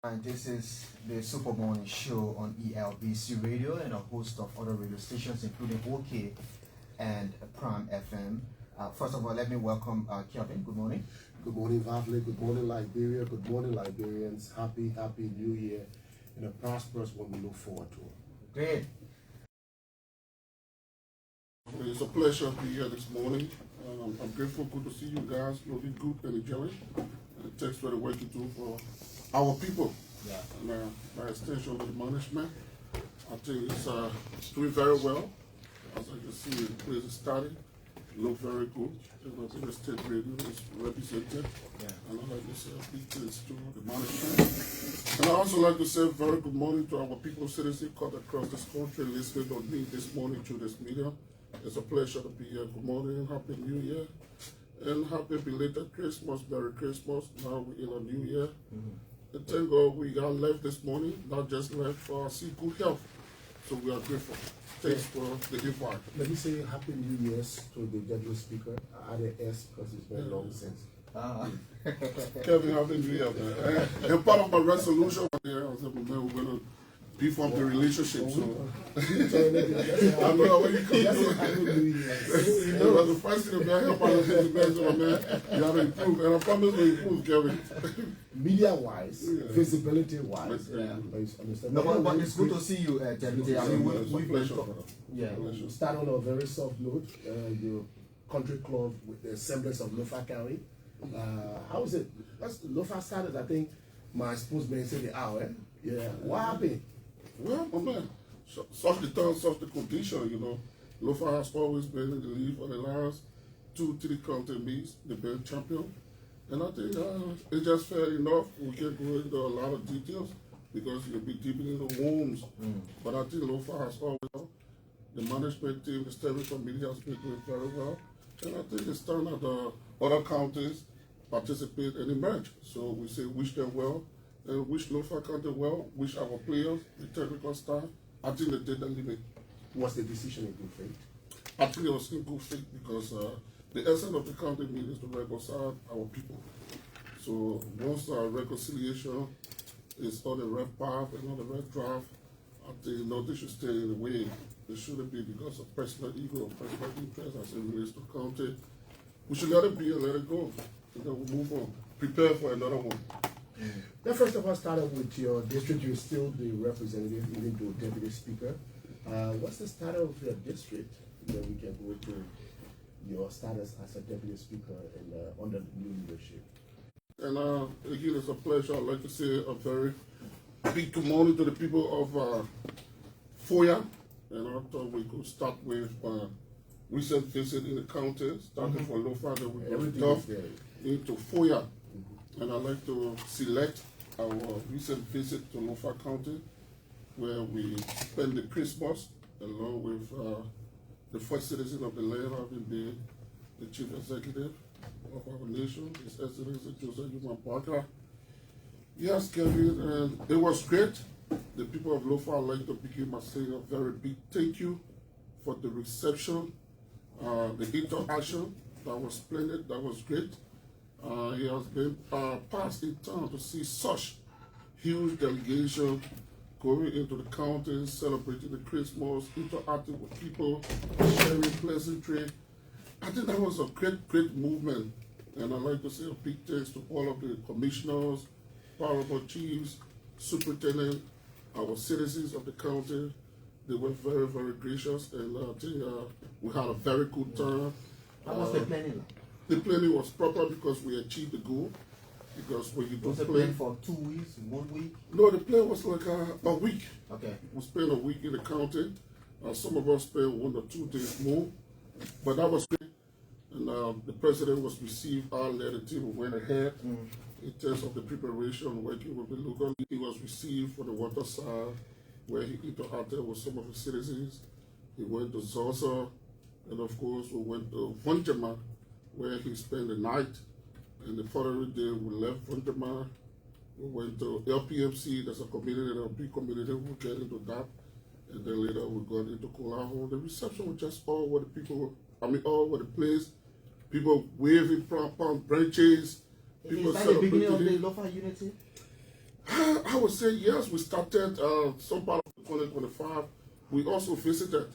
And this is the Super Morning Show on ELBC Radio and a host of other radio stations, including OK and Prime FM. First of all, let me welcome Kelvin. Good morning. Good morning, Vavle. Good morning, Liberia. Good morning, Liberians. Happy New Year and a prosperous one we look forward to. Great. It's a pleasure to be here this morning. I'm grateful. Good to see you guys. Looking good and enjoying. Thanks for the work you do for our people. Yeah. And by extension of the management, I think it's doing very well. As I can see, the place is starting. Look very good. The state radio is represented. Yeah. And I'd like to say a big thanks to the management. And I also like to say very good morning to our people, citizens cut across this country listening on me this morning through this media. It's a pleasure to be here. Good morning, Happy New Year, and happy belated Christmas, Merry Christmas. Now we're in a new year. And thank God we got left this morning, not just left for see good health. So we are grateful. Thanks for the invite. Let me say Happy New Year's to the Deputy Speaker. I added S because it's been long since. Kevin, Happy New Year, man. And part of my resolution there, I said, man, we're going to beef up the relationship. So I know when you come the first thing about help out of the man, you have to improve. And I promise to improve, Kevin. Media-wise, visibility-wise, No, but it's good to see you, Deputy. I mean, we start on a very soft note. Your country club with the semblance of Lofa County. How is it? That's Lofa started, I think. My spokesman said the hour. Yeah. What happened? Well, my man, such the time, such the condition, you know. Lofa has always been in the league for the last 2-3 county meets, the best champion. And I think it's just fair enough. We can go into a lot of details because you'll be deep in the wounds. But I think Lofa has always, the management team, the steering committee has been doing very well. And I think it's time that other counties participate and emerge. So we say wish them well. And wish Lofa County well, wish our players, the technical staff. I think they did the limit. Was the decision in good faith? I think it was in good faith because the essence of the county meeting is to reconcile our people. So once reconciliation is on the right path and on the right draft, I think nothing should stay in the way. It shouldn't be because of personal ego or personal interest as it relates to the county. We should let it be and let it go. And then we'll move on. Prepare for another one. Then first of all, started with your district. You're still the representative, even though deputy speaker. What's the status of your district? Then we can go to your status as a deputy speaker and under the new leadership. And again, it's a pleasure. I'd like to say a very big good morning to the people of Fallah. And I thought we could start with recent visit in the county, starting from Lofa, that we go into Fallah. And I'd like to select our recent visit to Lofa County, where we spent the Christmas along with the first citizen of the land, having been the chief executive of our nation, His Excellency Joseph Human Parker. Yes, Kevin, and it was great. The people of Lofa, I'd like to begin by saying a very big thank you for the reception, the interaction. That was splendid, that was great. He has been passed in time to see such huge delegation going into the county, celebrating the Christmas, interacting with people, sharing pleasantry. I think that was a great movement. And I'd like to say a big thanks to all of the commissioners, powerful chiefs, superintendent, our citizens of the county. They were very, very gracious, and I think we had a very good time. How was the planning like? The planning was proper because we achieved the goal. Because when you do was it planned for 2 weeks, 1 week? No, the plan was like a week. Okay. We spent a week in the county. Some of us spent 1 or 2 days more, but that was great. And the president was received. Our letter team went ahead in terms of the preparation, working with the local. He was received for the water side, where he interacted with some of the citizens. He went to Zosa, and of course we went to Vonjama, where he spent the night. And the following day, we left Vonjama. We went to LPMC, that's a community, a big community. We'll get into that. And then later we got into Kolaho. The reception was just all over the people, all over the place. People waving palm branches. Is that the beginning of the Lofa unity? I would say yes, we started some part of 2025. We also visited,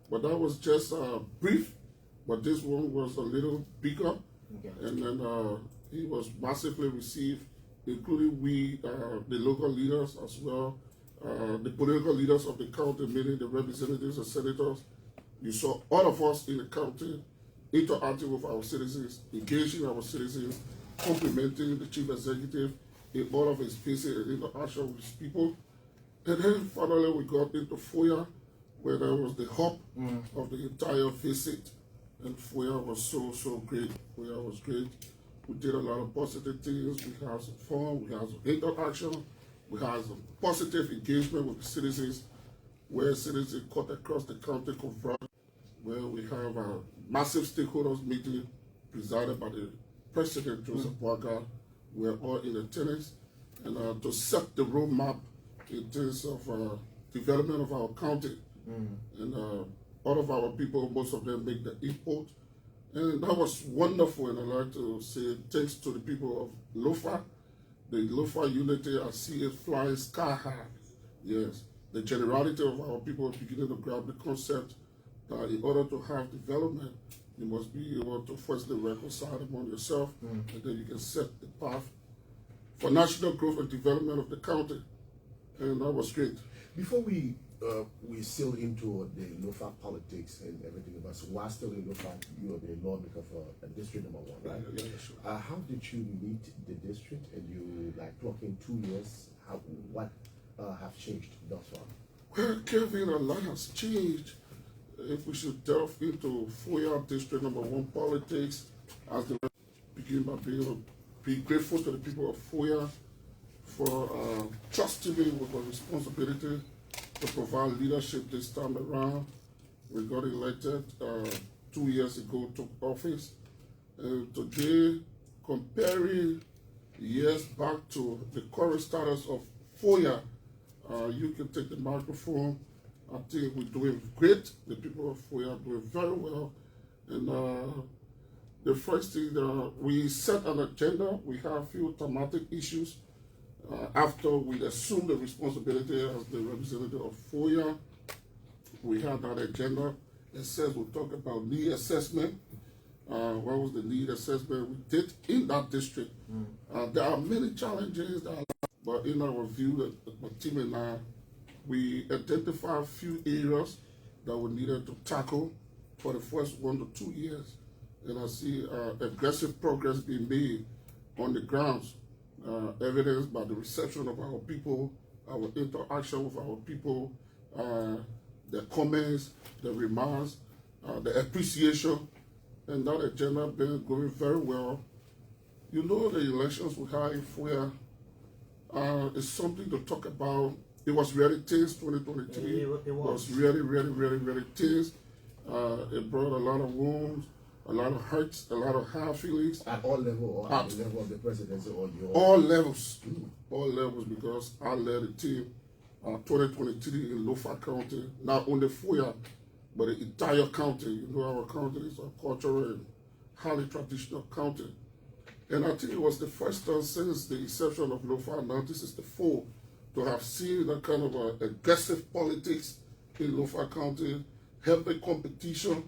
but that was just brief. But this one was a little bigger, Okay. and then it was massively received, including we, the local leaders as well, the political leaders of the county, meaning the representatives and senators. You saw all of us in the county interacting with our citizens, engaging our citizens, complimenting the chief executive in all of his visit and interaction with his people. And then finally we got into Foya, where there was the hub of the entire visit. And Foya was so great. Foya was great. We did a lot of positive things. We had some fun, we had some interaction, we had some positive engagement with the citizens, where citizens cut across the county converge, where we have a massive stakeholders meeting presided by the President Joseph Boaga. We're all in attendance, and to set the roadmap in terms of development of our county. And all of our people, most of them make the import. And that was wonderful, and I'd like to say thanks to the people of Lofa, the Lofa unity. I see it flying sky high. Yes, the generality of our people beginning to grab the concept that in order to have development, you must be able to firstly reconcile among yourself, and then you can set the path for national growth and development of the county. And that was great. Before we still into the Lofa politics and everything about, so while still in Lofa, you are the lawmaker for district number 1, right? Yeah, sure. How did you meet the district, and you like clock in 2 years? What have changed thus far? Well, Kevin, a lot has changed. If we should delve into Foya district number 1 politics, as the begin by being grateful to the people of Foya for trusting me with the responsibility to provide leadership this time around. We got elected 2 years ago, took office. And today, comparing years back to the current status of Foya, you can take the microphone. I think we're doing great. The people of Foya are doing very well. And the first thing, we set an agenda. We have a few thematic issues. After we assumed the responsibility as the representative of Foya, we had that agenda. It says we'll talk about need assessment. What was the need assessment we did in that district? There are many challenges, but in our view, my team and I, we identified a few areas that we needed to tackle for the first 1 to 2 years. And I see aggressive progress being made on the grounds, evidenced by the reception of our people, our interaction with our people, the comments, the remarks, the appreciation, and that agenda been going very well. You know, the elections we had in Foya is something to talk about. It was really tense. 2023 it was really tense. It brought a lot of wounds, a lot of hurts, a lot of hard feelings. At all levels, or at the level of the presidency, or your... All levels, because I led the team 2023 in Lofa County, not only Foya, but the entire county. You know, our county is a cultural and highly traditional county. And I think it was the first time since the inception of Lofa in 1964 to have seen that kind of aggressive politics in Lofa County, healthy competition.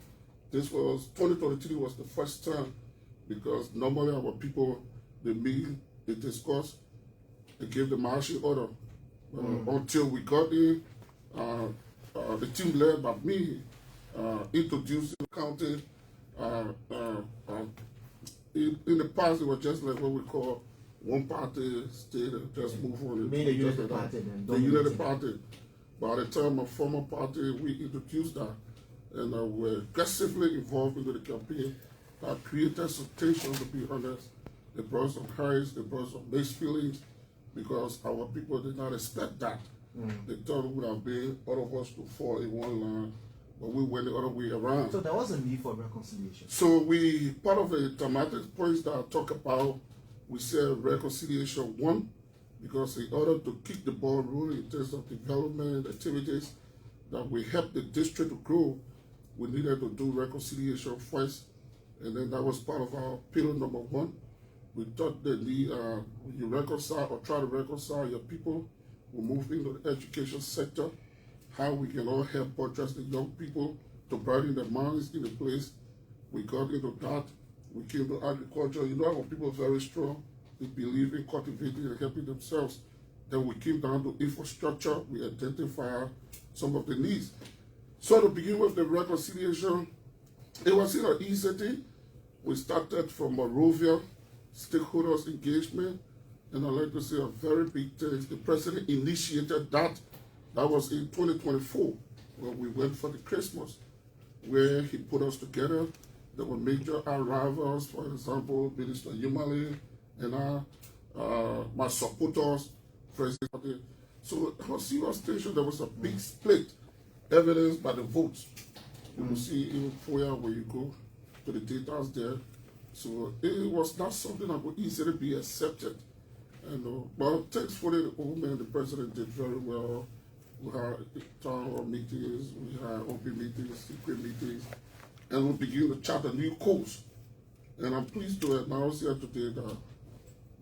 This was, 2023 was the first time, because normally our people, they meet, they discuss, they give the marching order. Until we got in, the team led by me, introduced the county. In the past, it was just like what we call one party state and just move on. Made a unity party then. The unity party. By the time of former party, we introduced that, and we're aggressively involved into the campaign. That created some tension, to be honest. It brought some hurts, it brought some mixed feelings, because our people did not expect that. They thought it would have been all of us to fall in one line, but we went the other way around. So there was a need for reconciliation. So part of the thematic points that I talk about, we said reconciliation 1, because in order to keep the ball rolling in terms of development activities that we help the district to grow, we needed to do reconciliation first, and then that was part of our pillar number 1. We thought that you reconcile or try to reconcile your people, We moved into the education sector, how we can all help buttress the young people to broaden their minds in the place. We got into that. We came to agriculture. You know, our people are very strong. They believe in cultivating and helping themselves. Then we came down to infrastructure. We identified some of the needs. So to begin with the reconciliation, it wasn't an easy thing. We started from Monrovia, stakeholders engagement, and I'd like to say a very big thanks. The president initiated that. That was in 2024, when we went for the Christmas, where he put us together. There were major arrivals, for example, Minister Yumali and my supporters, President. So our senior station, there was a big split, evidenced by the votes. You will see even Fallah where you go to the data there. So it was not something that would easily be accepted. But thankfully, the old man, the president, did very well. We had town hall meetings, we had open meetings, secret meetings, and we begin to chart a new course. And I'm pleased to announce here today that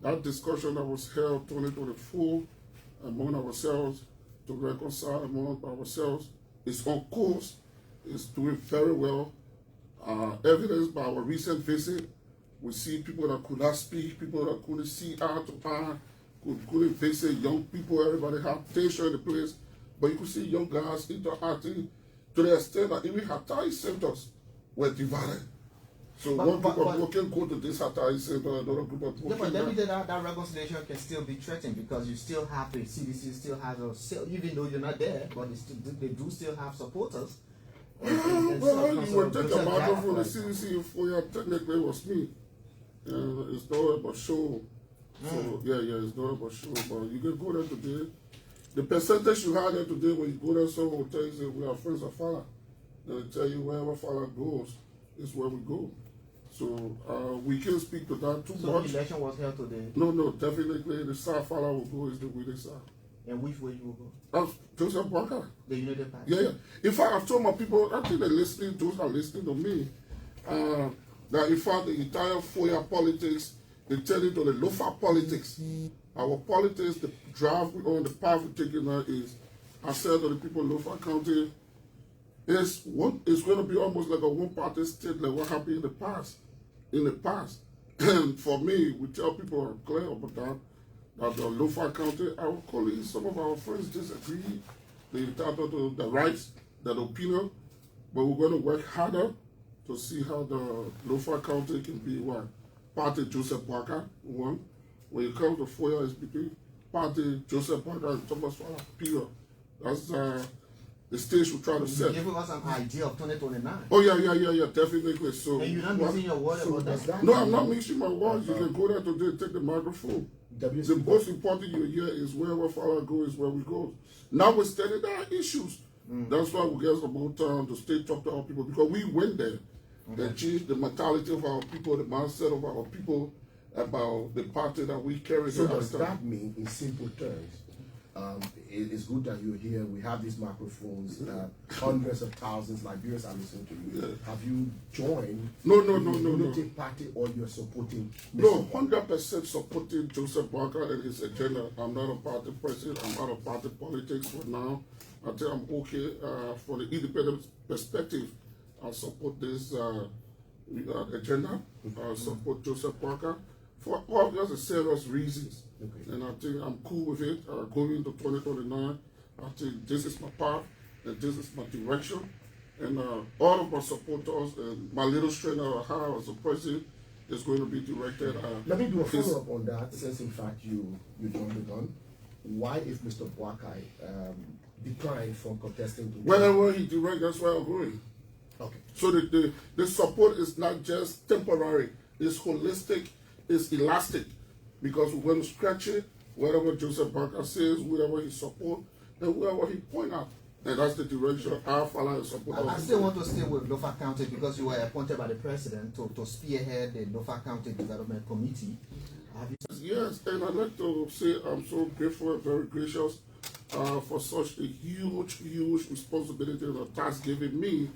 that discussion that was held 2024 among ourselves, to reconcile among ourselves, is on course, is doing very well. Evidenced by our recent visit, we see people that could not speak, people that couldn't see eye to eye, couldn't visit, young people, everybody had tension in the place. But you could see young guys interacting to the extent that even Hatay centers were divided. So one group of people can go to this Hatay center, another group of people. Yeah, but then that reconciliation can still be threatened because you still have the CDC still has a, even though you're not there, but they do still have supporters. Well, you were taking a matter from the CDC for your technically was me. It's not about show. So yeah, it's not about show, but you can go there today. The percentage you had there today, when you go there, someone will tell you that we are friends of Fallah. They'll tell you wherever Fallah goes is where we go. So we can't speak to that too much. So the election was held today? No, definitely the side Fallah will go is the winning side. And which way you will go? Joseph Walker. The United Party? Yeah. In fact, I've told my people, I think they're listening, those are listening to me, that in fact the entire Fallah politics, they turn into the Lofa politics. Our politics, the drive we on, the path we're taking now is, I said to the people in Lofa County, it's going to be almost like a one-party state like what happened in the past. And for me, we tell people I'm clear about that the Lofa County, our colleagues, some of our friends disagree. They entitled to the rights, the opinion, but we're going to work harder to see how the Lofa County can be one. Party Joseph Walker, one. When you come to Fallah, it's between Party Joseph Walker and Thomas Fallah, period. That's the stage we try to set. You're giving us an idea of 2029. Oh, yeah, definitely. So, and you're not mixing your word about that? No, I'm not mixing my words. You can go there today, take the microphone. The most important you hear is wherever Fallah goes is where we go. Notwithstanding there are issues. That's why we get about time to stay talk to our people, because we went there and changed the mentality of our people, the mindset of our people about the party that we carry. So does that mean, in simple terms, it's good that you're here, we have these microphones, hundreds of thousands Liberians are listening to you. Yeah. Have you joined No. Unity Party, or you're supporting? No, 100% supporting Joseph Walker and his agenda. I'm not a party president, I'm out of party politics for now. I think I'm okay. From the independent perspective, I support this agenda. I support Joseph Walker for obvious serious reasons. Okay. And I think I'm cool with it. Going into 2029, I think this is my path and this is my direction. And all of my supporters and my little strength that I have as a president is going to be directed. Let me do a follow-up on that, since in fact you joined the gun. Why, if Mr. Boakai declined from contesting? Whenever he directs, that's why I'm going. Okay. So the support is not just temporary, it's holistic, it's elastic. Because we're going to scratch it, whatever Joseph Barker says, whatever he support, and whatever he point out. And that's the direction our Fallah is supporting. I still want to stay with Lofa County because you were appointed by the president to spearhead the Lofa County Development Committee. Yes, and I'd like to say I'm so grateful and very gracious for such a huge responsibility and a task given me,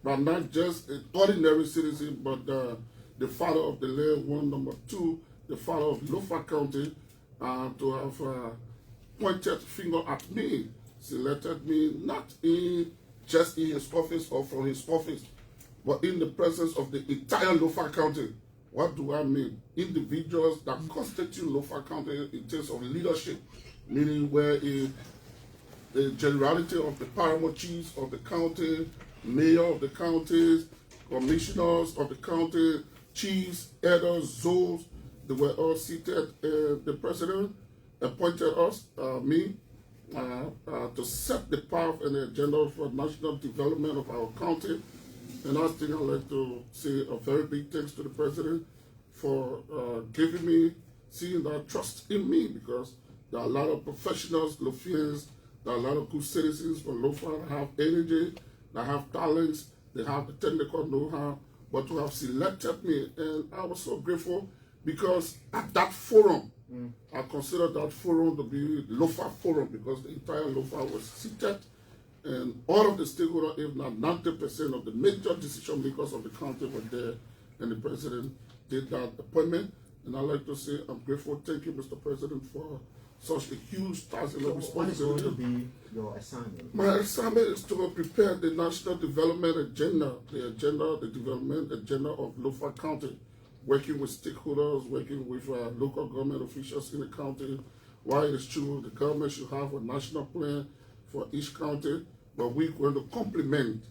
but not just an ordinary citizen, but the father of the land, one, number two, the father of Lofa County, to have pointed finger at me, selected me not just in his office or from his office, but in the presence of the entire Lofa County. What do I mean? Individuals that constitute Lofa County in terms of leadership, meaning where the generality of the paramount chiefs of the county, mayor of the counties, commissioners of the county, chiefs, elders, zones, they were all seated. The president appointed us, me, to set the path and the agenda for national development of our county. And I think I'd like to say a very big thanks to the president for giving me, seeing that trust in me, because there are a lot of professionals, Lofians, there are a lot of good citizens from Lofa that have energy, that have talents, they have the technical know-how, but to have selected me, and I was so grateful because at that forum, I consider that forum to be Lofa Forum, because the entire Lofa was seated, and all of the stakeholders, if not 90% of the major decision makers of the county were there, and the president did that appointment. And I'd like to say I'm grateful. Thank you, Mr. President, for such a huge task and responsibility. What is going to be your assignment? My assignment is to prepare the national development agenda, the development agenda of Lofa County, working with stakeholders, working with local government officials in the county. While it is true the government should have a national plan for each county, but we're going to complement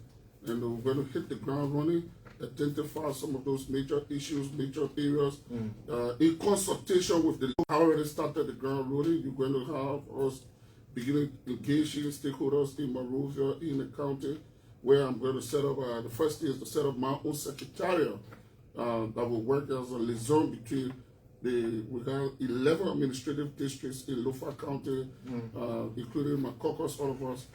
and we're going to hit the ground running, identify some of those major issues, major areas. In consultation with the local, I already started the ground running. You're going to have us beginning engaging stakeholders in Monrovia, in the county, where I'm going to set up, the first thing is to set up my own secretariat that will work as a liaison between we have 11 administrative districts in Lofa County, including my caucus, all of us,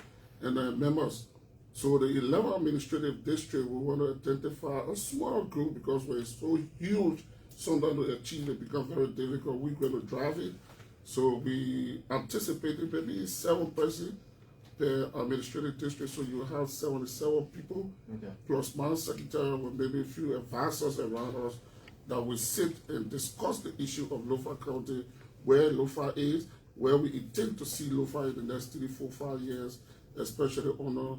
and members. So the 11 administrative districts, we want to identify a small group, because we're so huge, sometimes to achieve it becomes very difficult. We're going to drive it. So we anticipated maybe 7 persons per administrative district, so you have 77 people, plus my secretary with maybe a few advisors around us that will sit and discuss the issue of Lofa County, where Lofa is, where we intend to see Lofa in the next 3, 4, 5 years, especially under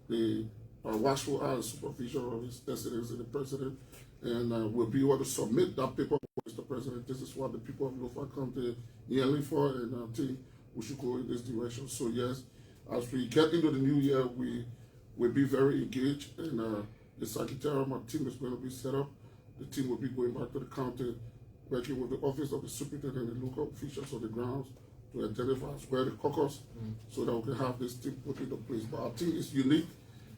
the watchful eye and supervision of His Excellency the President, and we'll be able to submit that paper to Mr. President. This is what the people of Lofa County yearly for, and I think we should go in this direction. So yes, as we get into the new year, we will be very engaged, and the secretariat, my team is going to be set up. The team will be going back to the county, working with the office of the superintendent and the local officials on the grounds to identify where the caucus, so that we can have this team put into place. But I think it's unique,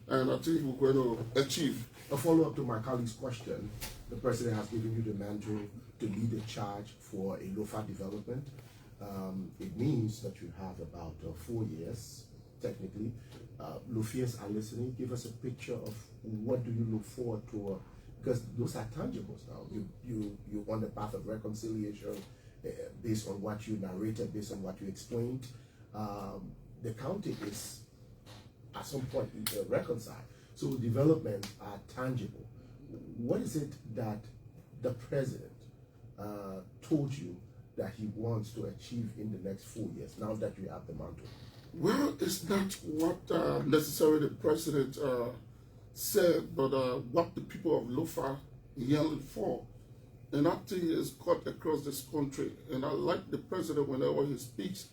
and I think we're going to achieve. A follow-up to my colleague's question, the president has given you the mantle to lead the charge for a Lofa development. It means that you have about 4 years, technically. Lofians are listening. Give us a picture of what do you look forward to, because those are tangibles now. You're on the path of reconciliation based on what you narrated, based on what you explained. The county is at some point reconciled. So developments are tangible. What is it that the president told you that he wants to achieve in the next 4 years, now that you have the mantle? Well, it's not what necessarily the president said, but what the people of Lofa yelling for. And I think it's cut across this country. And I like the president, whenever he speaks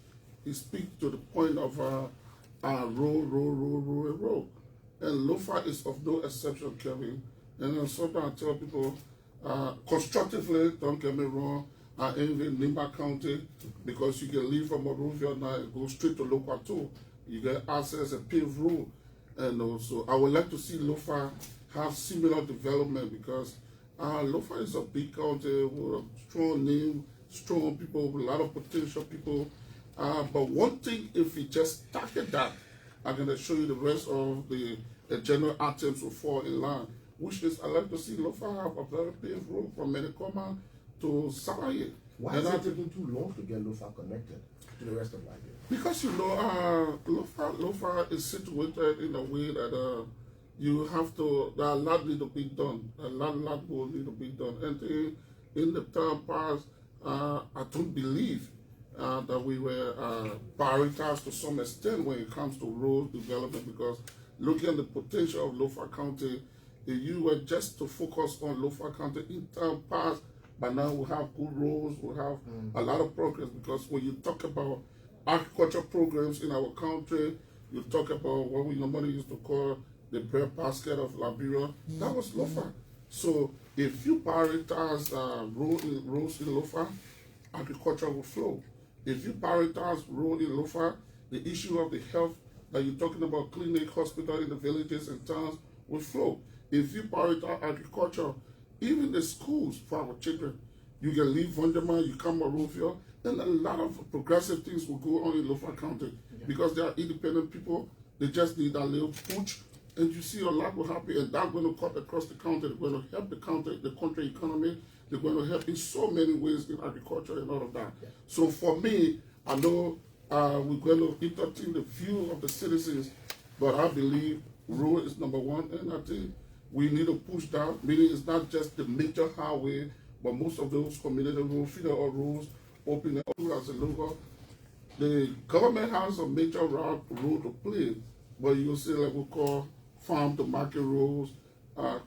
to the point of roll. And Lofa is of no exception, Kevin. And sometimes I tell people, constructively, don't get me wrong, I envy Nimba County, because you can leave from Monrovia now and go straight to Lofa 2. You get access a paved road. And also, I would like to see Lofa have similar development, because Lofa is a big county with a strong name, strong people, with a lot of potential people. But one thing, if we just target that, I'm going to show you the rest of the general items will fall in line, which is I'd like to see Lofa have a very paved road from Menekoma to Sabaye. Why is it taking too long to get Lofa connected to the rest of Liberia? Because, you know, Lofa is situated in a way that you have to, a lot need to be done. A lot will need to be done. And in the time past, I don't believe that we were prioritized to some extent when it comes to road development, because looking at the potential of Lofa County, if you were just to focus on Lofa County in time past, by now we have good roads, we have a lot of progress, because when you talk about agriculture programs in our country, you talk about what we normally used to call the bread basket of Liberia, that was Lofa. So if you prioritize roads in Lofa, agriculture will flow. If you prioritize road in Lofa, the issue of the health that you're talking about, clinic, hospital in the villages and towns will flow. If you prioritize agriculture, even the schools for our children, you can leave Vonderman, you come to Monrovia, and a lot of progressive things will go on in Lofa County, because they are independent people. They just need that little push, and you see a lot will happen, and that's going to cut across the country. They're going to help the country economy. They're going to help in so many ways in agriculture and all of that. So for me, I know we're going to entertain the view of the citizens, but I believe road is number one, and I think we need to push that. Meaning it's not just the major highway, but most of those community roads, feeder roads, open up as a local. The government has a major road to play, but you see like we call farm to market roads,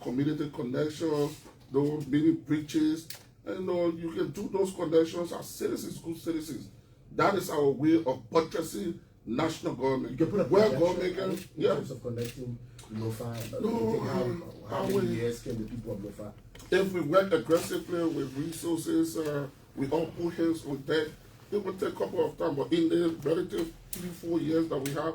community connections, those mini bridges, and you can do those connections as citizens, good citizens. That is our way of buttressing national government. You can put a projection in terms of connecting Lofa. How many years can the people of Lofa? If we work aggressively with resources, we all put hands on deck, it will take a couple of time, but in the relative 3-4 years that we have,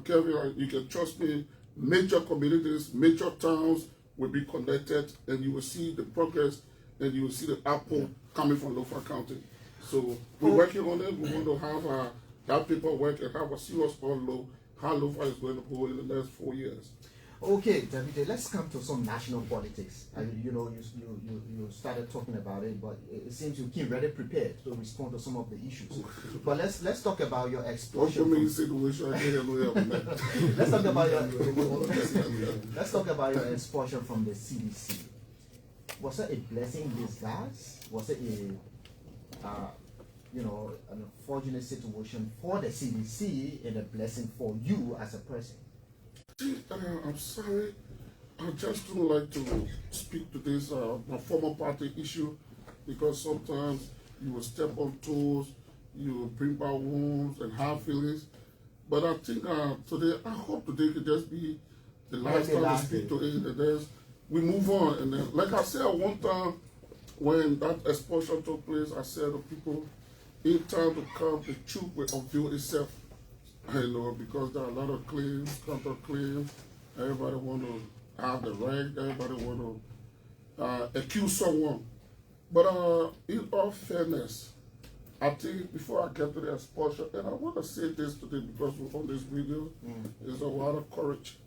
Kevin, you can trust me, major communities, major towns will be connected, and you will see the progress, and you will see the output coming from Lofa County. So we're working on it. We want to have that paperwork and have a serious outlook how Lofa is going to go in the next 4 years. Okay, David, let's come to some national politics. You started talking about it, but it seems you came ready prepared to respond to some of the issues. But let's talk about your explosion. Let's talk about your expulsion from the CDC. Was it a blessing in disguise? Was it an unfortunate situation for the CDC and a blessing for you as a person? I'm sorry, I just don't like to speak to this my former party issue, because sometimes you will step on toes, you will bring back wounds and hard feelings. But I think today, I hope today could just be the last time we speak to it, and then we move on. And then, like I said one time, when that expulsion took place, I said to people, in time to come, the truth will unveil itself. Because there are a lot of claims, counter claims. Everybody want to have the right. Everybody want to accuse someone. But in all fairness, I think before I get to the expulsion, and I want to say this today because we're on this video, there's a lot of courage.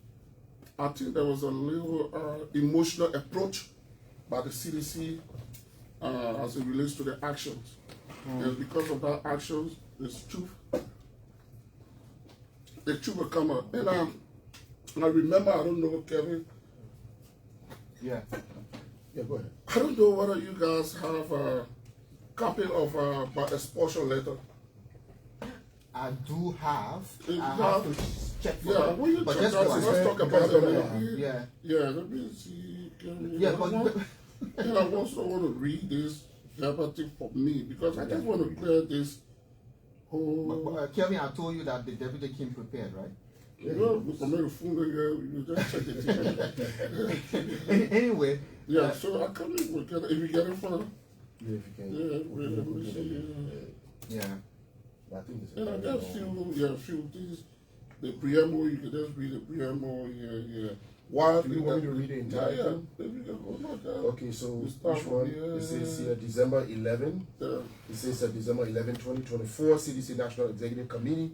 I think there was a little emotional approach by the CDC as it relates to the actions. And because of that actions, there's truth. The truth will come out. And I remember, I don't know, Kevin. Yeah, go ahead. I don't know whether you guys have a copy of my expulsion letter. I do have. I have to check for it. When you but check just let's talk about it. Yeah, let me see. And I also want to read this verbatim for me, because I just want to clear this. Kelvin, I told you that the deputy came prepared, right? Anyway. Yeah, so I can't even get it. If you get it from. Yeah, if you can. Yeah. I think it's and I just few things. The preamble, you can just read the preamble, Why do you want me to read it entirely? Okay, so which one? It says here December 11. It says December 11, 2024, CDC National Executive Committee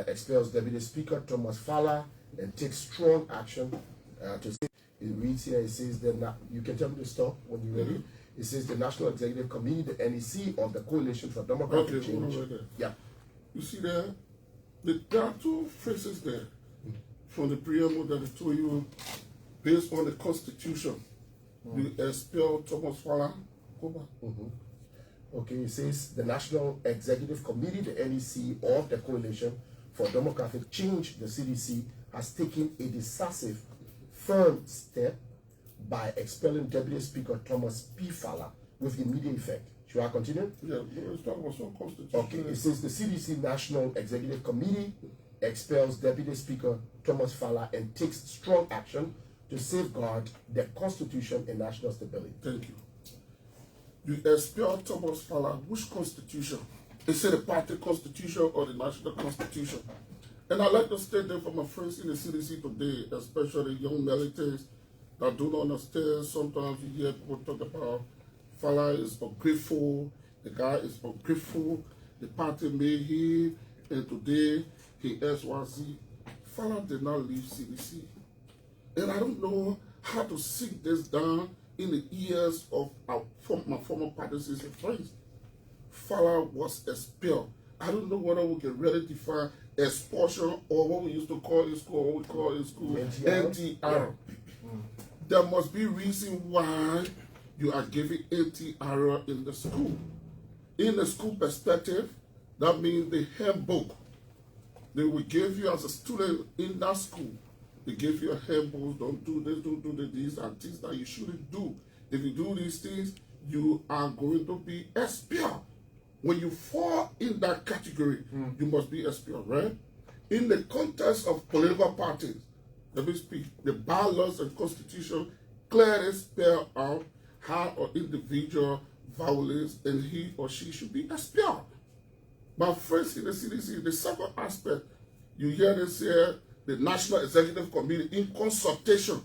expels Deputy Speaker Thomas Fallah and takes strong action to say. It reads here, it says that you can tell me to stop when you're ready. It says the National Executive Committee, the NEC of the Coalition for Democratic Change. Yeah. You see there are two phrases there from the preamble that I told you, based on the Constitution, we expel Thomas Fallah. Okay, it says the National Executive Committee, the NEC of the Coalition for Democratic Change, the CDC, has taken a decisive, firm step by expelling Deputy Speaker Thomas P. Fallah with immediate effect. Should I continue? Yeah, let's talk about some constitution. Okay, it says the CDC National Executive Committee expels Deputy Speaker Thomas Fallah and takes strong action to safeguard the Constitution and national stability. Thank you. You expel Thomas Fallah, which constitution? Is it the party constitution or the national constitution? And I'd like to state that for my friends in the CDC today, especially young militants that do not understand. Sometimes you hear people talk about Fallah is ungrateful, the guy is ungrateful, the party made him, and today he SYZ. Fallah did not leave CDC. And I don't know how to sink this down in the ears of my former parties and friends. Fallah was expelled. I don't know whether we can really define expulsion or what we used to call in school, what we call in school, NTR. There must be reason why you are giving NTR in the school. In the school perspective, that means the handbook they will give you as a student in that school. They give you a handbook, don't do this, don't do this, and things that you shouldn't do. If you do these things, you are going to be expelled. When you fall in that category, you must be expelled, right? In the context of political parties, let me speak, the bylaws and constitution clearly spell out how an individual violates and he or she should be expelled. But first in the CDC, the second aspect, you hear this here, the National Executive Committee in consultation.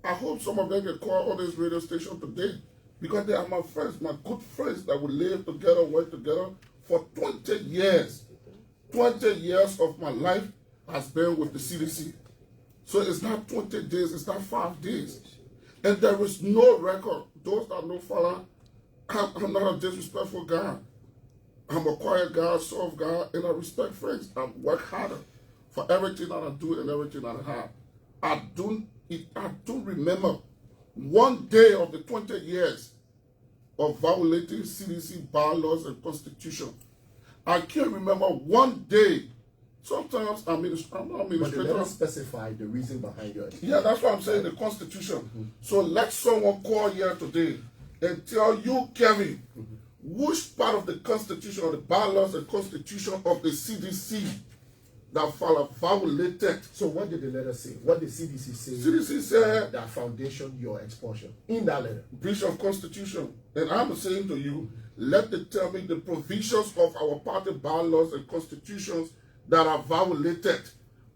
I hope some of them can call on this radio station today because they are my friends, my good friends that we live together, work together for 20 years. 20 years of my life has been with the CDC. So it's not 20 days, it's not 5 days. And there is no record. Those that know Fallah, I'm not a disrespectful guy. I'm a quiet guy, soft guy, and I respect friends. I work harder for everything that I do and everything that I have. I don't remember one day of the 20 years of violating CDC bylaws and constitution. I can't remember one day. Sometimes I'm not administrator. But they never specify the reason behind your Yeah, that's what I'm saying, the constitution. So let someone call here today and tell you, Kevin, which part of the constitution or the bylaws and constitution of the CDC that Fallah violated. So what did the letter say? What did CDC say? CDC said that foundation your expulsion in that letter. Breach of constitution. And I'm saying to you, let them tell me the provisions of our party bylaws and constitutions that are violated.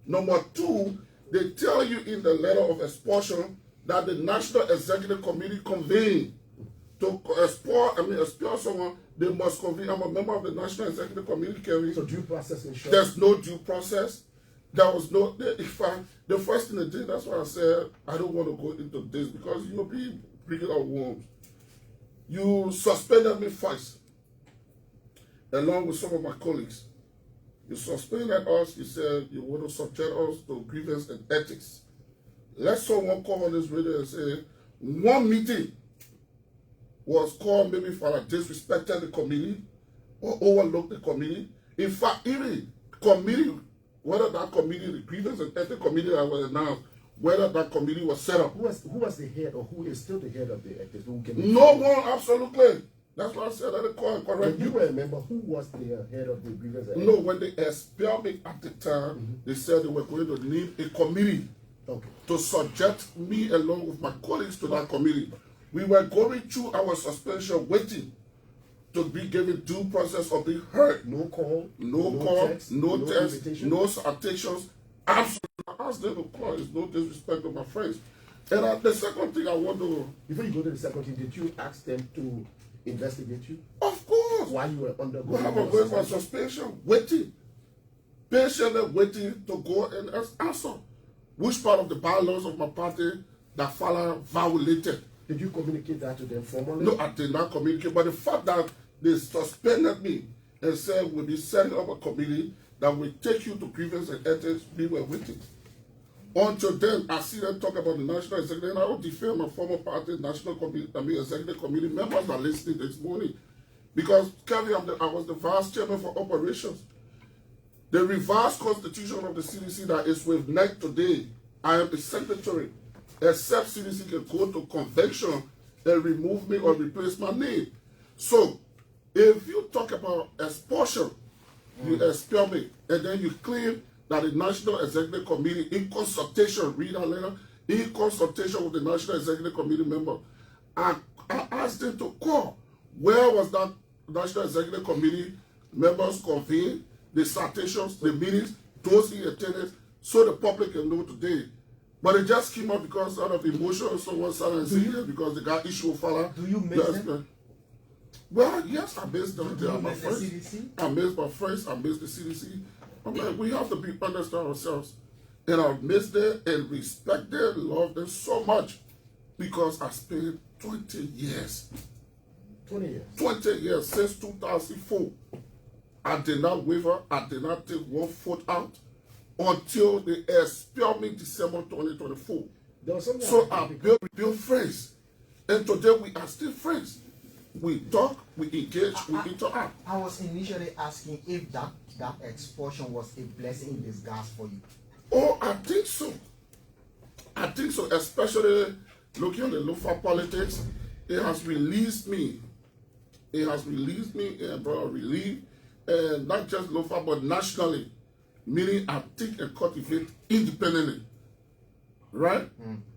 Number two, they tell you in the letter of expulsion that the National Executive Committee convened to expel someone. They must convene. I'm a member of the National Executive Committee, Kevin. So due process ensures. There's no due process. There was no. The first thing they did, that's why I said I don't want to go into this because you'll be bringing out worms. You suspended me first, along with some of my colleagues. You suspended us. You said you want to subject us to grievance and ethics. Let someone come on this radio and say one meeting was called maybe for disrespected the committee or overlooked the committee. In fact, even committee, whether that committee, the grievance and ethics committee that was announced, whether that committee was set up. Who was the head or who is still the head of the ethics? No one, absolutely. That's what I said. Let it call and correct you. Remember who was the head of the grievance? No, when they expelled me at the time, they said they were going to name a committee to subject me along with my colleagues to that committee. We were going through our suspension, waiting to be given due process of being heard. No call, no text, no citations. Absolutely. I asked them to call. It's no disrespect to my friends. And the second thing I want to... Before you go to the second thing, did you ask them to investigate you? Of course. While you were undergoing my suspension, waiting. Patiently waiting to go and answer. Which part of the bylaws of my party that Fallah violated? Did you communicate that to them formally? No, I did not communicate. But the fact that they suspended me and said we'll be setting up a committee that will take you to grievance and ethics, we were waiting. Until then, I see them talk about the National Executive, and I will defend my former party, National Committee, Executive Committee members that are listening this morning. Because, Kevin, I was the vice chairman for operations. The revised constitution of the CDC that is with NEC today, I am the secretary, except CDC can go to convention and remove me or replace my name. So, if you talk about expulsion, you expel me, and then you claim that the National Executive Committee, in consultation, read that letter, in consultation with the National Executive Committee member, I asked them to call. Where was that National Executive Committee members convened, the citations, the meetings, those in attendance, so the public can know today. But it just came up because out of emotion, someone started saying because they got issue with Fallah. Do you miss them? Well, yes, I miss them. Do you miss the CDC? I miss my friends. I miss the CDC. I'm like, we have to be honest to ourselves. And I miss them and respect them, love them so much because I spent 20 years. 20 years? 20 years since 2004. I did not waver. I did not take one foot out until they expelled me December 2024. So I built friends. And today we are still friends. We talk, we engage, we interact. I was initially asking if that expulsion was a blessing in disguise for you. Oh, I think so. I think so, especially looking at the local politics. It has released me. It has released me and brought relief, and not just local, but nationally. Meaning I think and cultivate independently. Right?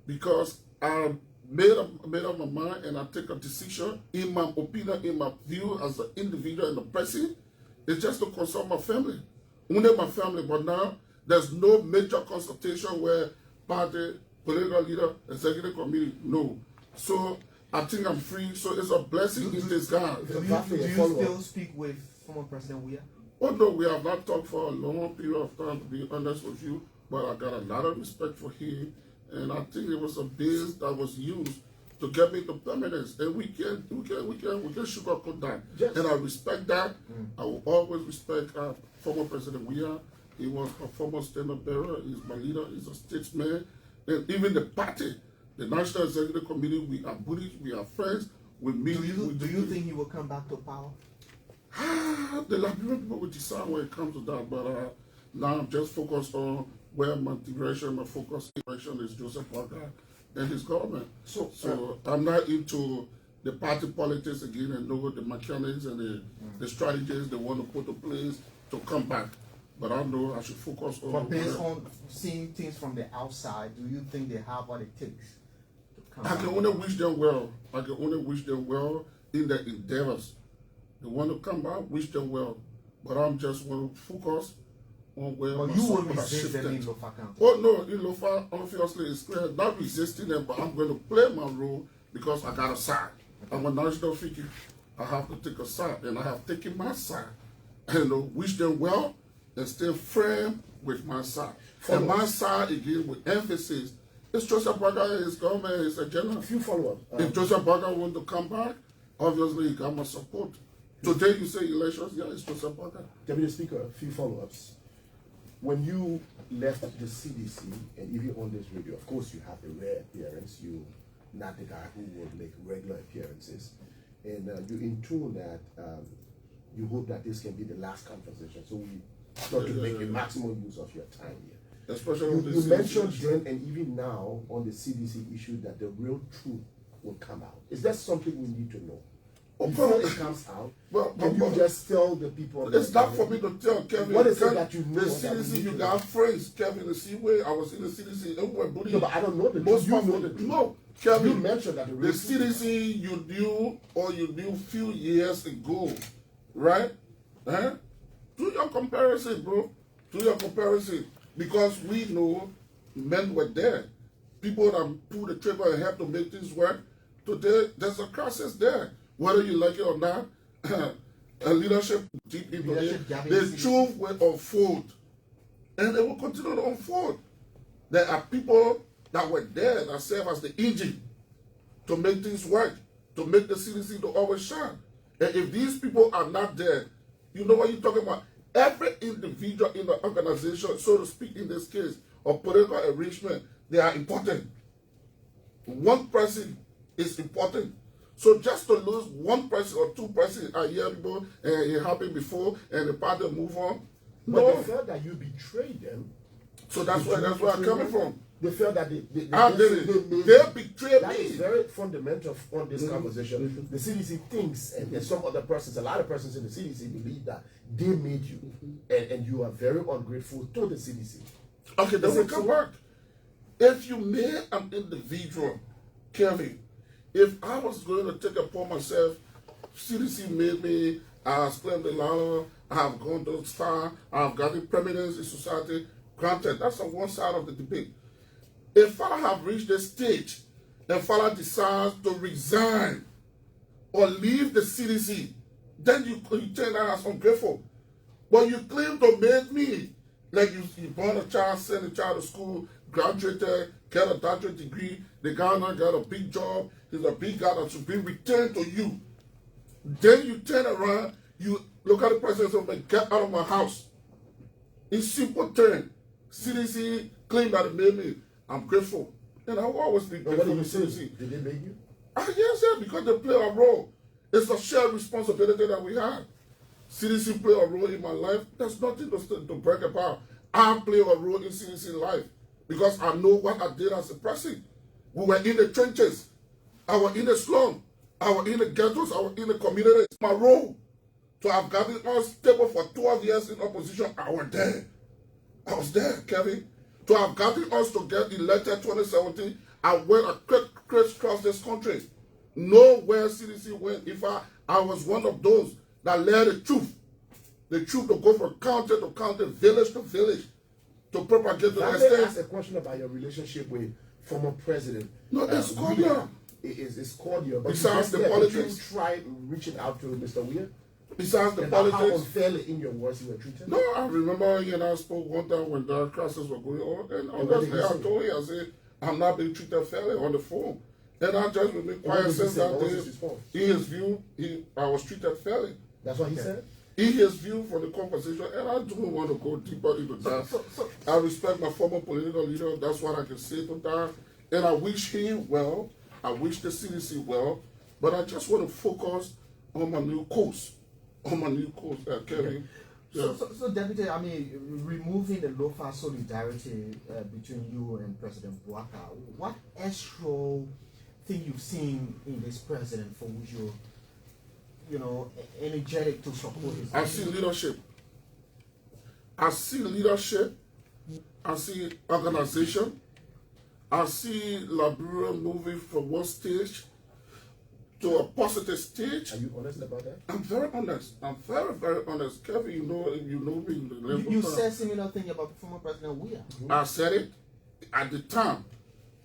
Because I made up my mind and I take a decision in my opinion, in my view as an individual and a person. It's just to consult my family. Only my family, but now there's no major consultation where party, political leader, executive committee, no. So I think I'm free. So it's a blessing in disguise. Do you still speak with former President Weah? Oh no, we have not talked for a long period of time, to be honest with you, but I got a lot of respect for him, and I think it was a base that was used to get me to permanence, and we can sugarcoat that, yes. And I respect that. I will always respect former President Weah. He was a former standard bearer. He's my leader. He's a statesman, and even the party, the National Executive Committee, we are buddies, we are friends. We meet. Do you think he will come back to power? The Liberian people will decide when it comes to that, but now I'm just focused on where my direction, my focus is Joseph Parker and his government. So I'm not into the party politics again and know the mechanics and the strategies they want to put in place to come back. But I know I should focus on. But based on seeing things from the outside, do you think they have what it takes to come back? I can only wish them well. I can only wish them well in their endeavors. They want to come back, wish them well. But I'm just want to focus on where but my you will support has resist them shifted. in Lofa County. Oh no, in Lofa, obviously it's clear. Not resisting them, but I'm going to play my role because I got a side. I'm a national figure. I have to take a side, and I have taken my side. And wish them well and stay firm with my side. And my side, again, with emphasis, is Joseph Parker, his government, his agenda. A few follow-ups. If Joseph Parker wants to come back, obviously he got my support. Today you say elections, yeah, it's Joseph Parker. Deputy Speaker, a few follow-ups. When you left the CDC, and even on this radio, of course you have a rare appearance. You're not the guy who would make regular appearances. And you in tune that you hope that this can be the last conversation. So we start to make a maximum use of your time here. Especially you mentioned then and even now on the CDC issue that the real truth will come out. Is that something we need to know? Before it comes out, can you just tell the people? It's not for me to tell Kevin. What is it that you know? The CDC, you got friends, Kevin. The same way I was in the CDC, everybody. No, but I don't know the most truth. people. No, Kevin. You mentioned that the CDC you knew few years ago, right? Do your comparison, bro. Do your comparison, because we know men were there. People that pulled the trigger and helped to make things work. Today, there's a crisis there. Whether you like it or not, leadership deep into it, the truth will unfold. And it will continue to unfold. There are people that were there that serve as the engine to make things work, to make the CDC to always shine. And if these people are not there, you know what you're talking about? Every individual in the organization, so to speak in this case, of political arrangement, they are important. One person is important. So just to lose one person or two person a year ago, and it happened before, and the party move on. But No. they felt that you betrayed them. So that's where I'm coming from. They felt that they betrayed that me. is very fundamental on this conversation. The CDC thinks, and some other persons, a lot of persons in the CDC believe that they made you, and you are very ungrateful to the CDC. Okay, then we come back. If you made an individual, Kevin, if I was going to take upon myself, CDC made me, I have climbed the ladder, I have gone those far, I have gotten prominence in society. Granted, that's on one side of the debate. If Fallah have reached the stage and Fallah decides to resign or leave the CDC, then you turn that as ungrateful. But you claim to make me, like you born a child, send a child to school, graduated, get a doctorate degree, the guy now got a big job, he's a big guy that should be returned to you. Then you turn around, you look at the president and say, get out of my house. In simple terms, CDC claimed that it made me. I'm grateful. And I will always be grateful to CDC. Did they make you? Yes, because they play a role. It's a shared responsibility that we have. CDC play a role in my life. There's nothing to brag about. I play a role in CDC life because I know what I did as a person. We were in the trenches. I was in the slum. I was in the ghettos. I was in the community. It's my role. To have gotten us stable for 12 years in opposition, I was there. I was there, Kevin. To have gotten us to get elected 2017, I went across this country. Nowhere CDC went. In fact, I was one of those that led the truth to go from county to county, village to village, to propagate the Let me ask a question about your relationship with former president. No, it's cordial. It's cordial. But Besides the did politics. you try reaching out to Mr. Weir? Besides the About how politics. unfairly, in your words, you were treated? No, I remember you and I spoke one time when the crisis was going on, and honestly, I told you, I said, I'm not being treated fairly on the phone. And I just remained quiet since that day. In his view, I was treated fairly. That's what he said? In his view for the conversation, and I don't want to go deeper into that. I respect my former political leader. That's what I can say to that. And I wish him well. I wish the CDC well. But I just want to focus on my new course. Kevin. Yeah. So, Deputy, I mean, removing the low-far solidarity between you and President Bouaka, what extra thing you've seen in this president for which you're, energetic to support his? I see leadership. I see organization. I see Liberia moving from one stage to a positive stage. Are you honest about that? I'm very honest. I'm very, very honest. Kevin, you know me. You said similar thing about former President Weir. I said it at the time,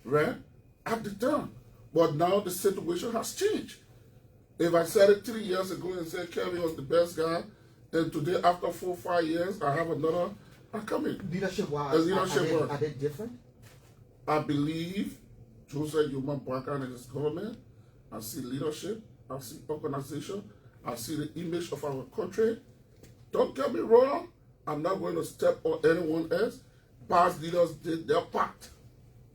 right? At the time. But now the situation has changed. If I said it 3 years ago and said Kevin was the best guy, and today after 4 or 5 years, I have another, I come in. Leadership-wise, are they different? I believe Joseph Yuma Bouaka and his government. I see leadership, I see organization, I see the image of our country. Don't get me wrong, I'm not going to step on anyone else. Past leaders did their part.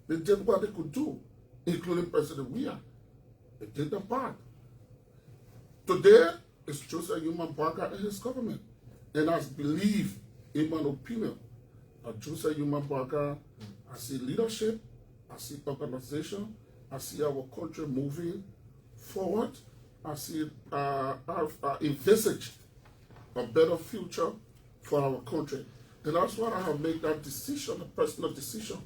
They did what they could do, including President Weir. They did their part. Today, it's Joseph Yuma Bouaka and his government. And I believe, in my opinion, that Joseph Yuma Bouaka, I see leadership, I see organization, I see our country moving forward. I see envisage a better future for our country. And that's why I have made that decision, a personal decision,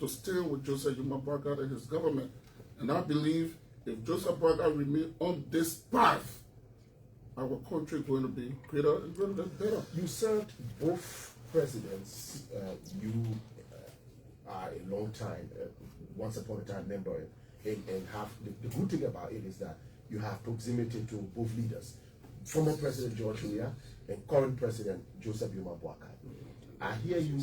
to stay with Joseph Yuma Bouaka and his government. And I believe if Joseph Bouaka remains on this path, our country is going to be greater and going to be better. You served both presidents. You are a long time, once upon a time member, and have the good thing about it is that you have proximity to both leaders, former President George Weah and current President Joseph Yuma Bouaka. I hear you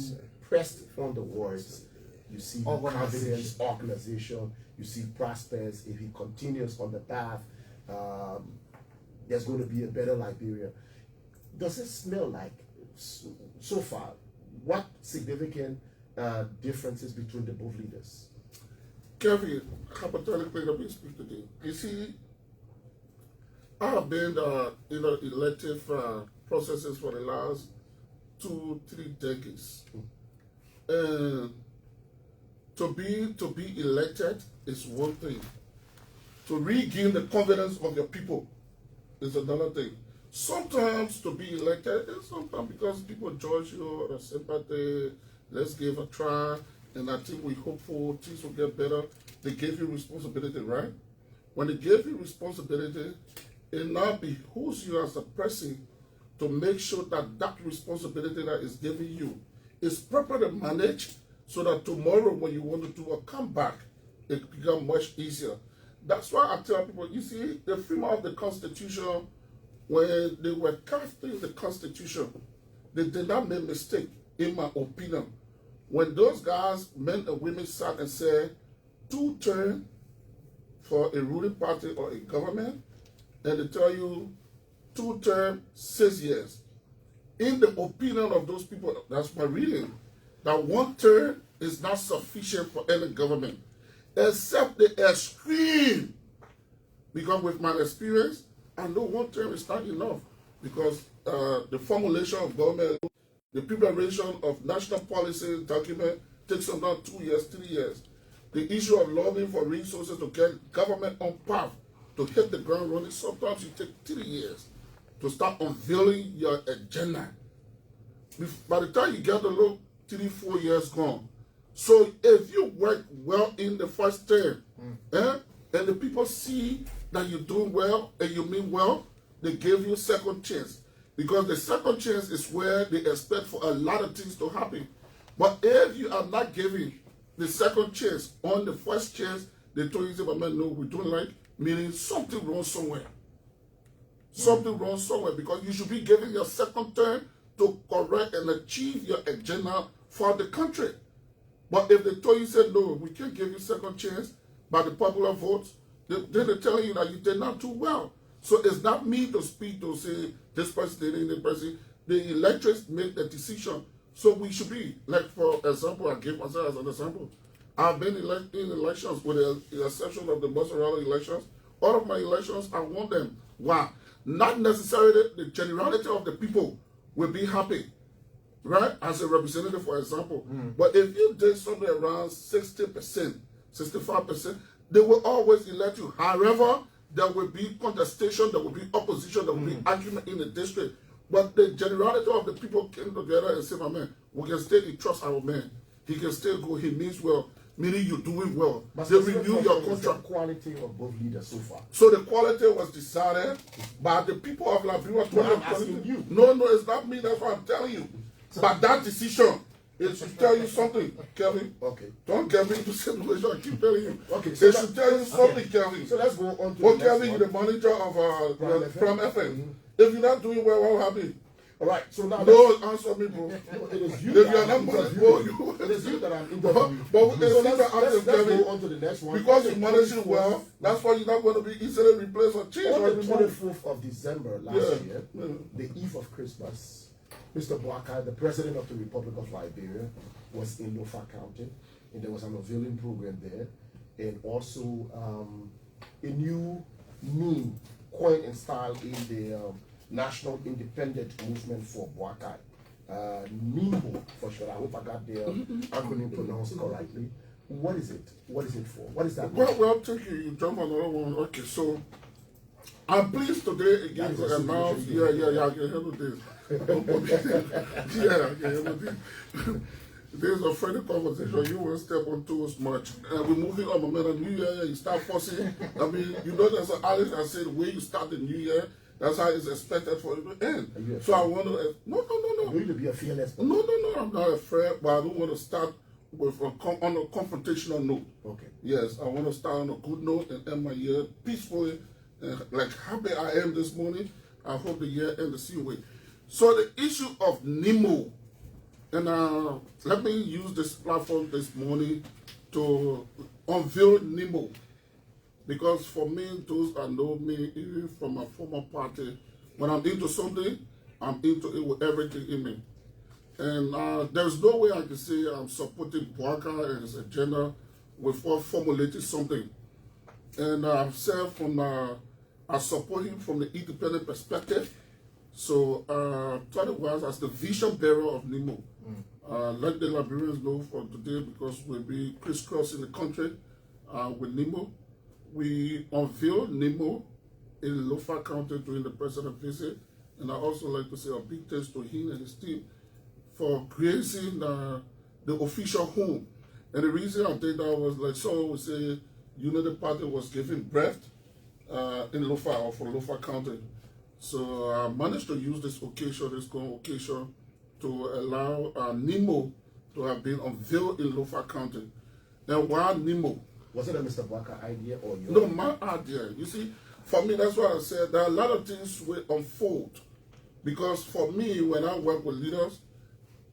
pressed on the words. You see the confidence, organization. You see prospects. If he continues on the path, there's going to be a better Liberia. Does it smell like, so far, what significant differences between the both leaders? Kevin, hypothetically, let me speak today. You see, I have been in the elective processes for the last 2-3 decades. And to be elected is one thing. To regain the confidence of your people is another thing. Sometimes to be elected is sometimes because people judge you or sympathy. Let's give a try, and I think we hopeful things will get better. They gave you responsibility, right? When they gave you responsibility, it now behooves you as a person to make sure that that responsibility that is given you is properly managed, so that tomorrow when you want to do a comeback, it becomes much easier. That's why I tell people, you see, the frame of the Constitution, when they were crafting the Constitution, they did not make mistake, in my opinion. When those guys, men and women, sat and said, 2 terms for a ruling party or a government, and they tell you 2 terms, 6 years. In the opinion of those people, that's my reading, that 1 term is not sufficient for any government, except the extreme. Because with my experience, I know 1 term is not enough, because the formulation of government, the preparation of national policy document takes sometimes 2 years, 3 years. The issue of lobbying for resources to get government on path to hit the ground running, sometimes you take 3 years to start unveiling your agenda. By the time you get to look, 3-4 years gone. So if you work well in the first term, and the people see that you're doing well and you mean well, they give you second chance. Because the second chance is where they expect for a lot of things to happen. But if you are not giving the second chance on the first chance, they told you, but man, no, we don't like, meaning something wrong somewhere. Something wrong somewhere, because you should be giving your second term to correct and achieve your agenda for the country. But if they told you, said, no, we can't give you second chance by the popular votes, then they're telling you that you did not do well. So it's not me to speak to say, this person did this person. The electors make the decision. So we should be, like for example, I give myself as an example. I've been in elections with the exception of the Mozzarella elections. All of my elections, I won them. Why? Not necessarily the generality of the people will be happy, right? As a representative, for example. But if you did something around 60%, 65%, they will always elect you. However, there will be contestation, there will be opposition, there will be argument in the district. But the generality of the people came together and said, my man, we can still trust our man. He can still go, he means well, meaning you're doing well. But they renew your contract. The quality of both leaders so far. So the quality was decided by the people of Liberia. No, I'm asking you. No, it's not me, that's what I'm telling you. But that decision, it should tell you something, Kevin. Okay. Don't get me into situation, I keep telling you. Okay. So it should tell you something, Kevin. So let's go on to Well, the next Kevin, one. you're the manager of Pram FM. If you're not doing well, what will happen? All right, so now No, answer me, bro. no, it is you. If that you're I'm not interviewing. you. It is you that I'm interviewing. But So let's Kevin, go on to the next one. because you're managing well, that's why you're not going to be easily replaced or changed. On or the removed. 24th of December last Yeah. year, the eve of Christmas, Mr. Boakai, the president of the Republic of Liberia, was in Lofa County, and there was an unveiling program there, and also a new meme coined and styled in the National Independent Movement for Boakai. NIMBO, for sure. I hope I got the acronym pronounced correctly. What is it? What is it for? What is that? Well, thank you. You jump on another one. Okay, so I'm pleased today again to announce. Yeah, I can handle this. Yeah, I can handle this. There's a friendly conversation. You won't step on toes much. We're moving on, my man. New year, you start forcing. I mean, you know, there's an Alice that said, when you start the new year, that's how it's expected for it to end. So I want to. No. You need to be a fearless person. No. I'm not afraid, but I don't want to start with on a confrontational note. Okay. Yes, I want to start on a good note and end my year peacefully, like happy I am this morning. I hope the year ends the same way. So the issue of NIMO, and let me use this platform this morning to unveil NIMO. Because for me, those that know me, even from my former party, when I'm into something, I'm into it with everything in me. And there's no way I can say I'm supporting Boakai and his agenda without formulating something. And I've said from I support him from the independent perspective. So thought it was as the vision bearer of NIMO. Let the Liberians know for today, because we'll be crisscrossing the country with NIMO. We unveiled NIMO in Lofa County during the president's visit. And I also like to say a big thanks to him and his team for creating the official home. And the reason I did that was, like someone would say, Unity Party was giving birth in Lofa, or for Lofa County. So I managed to use this current occasion, to allow NIMO to have been unveiled in Lofa County. And why NIMO? Was it a Mr. Barker idea or your? No, my idea. You see, for me, that's why I said there are a lot of things will unfold. Because for me, when I work with leaders,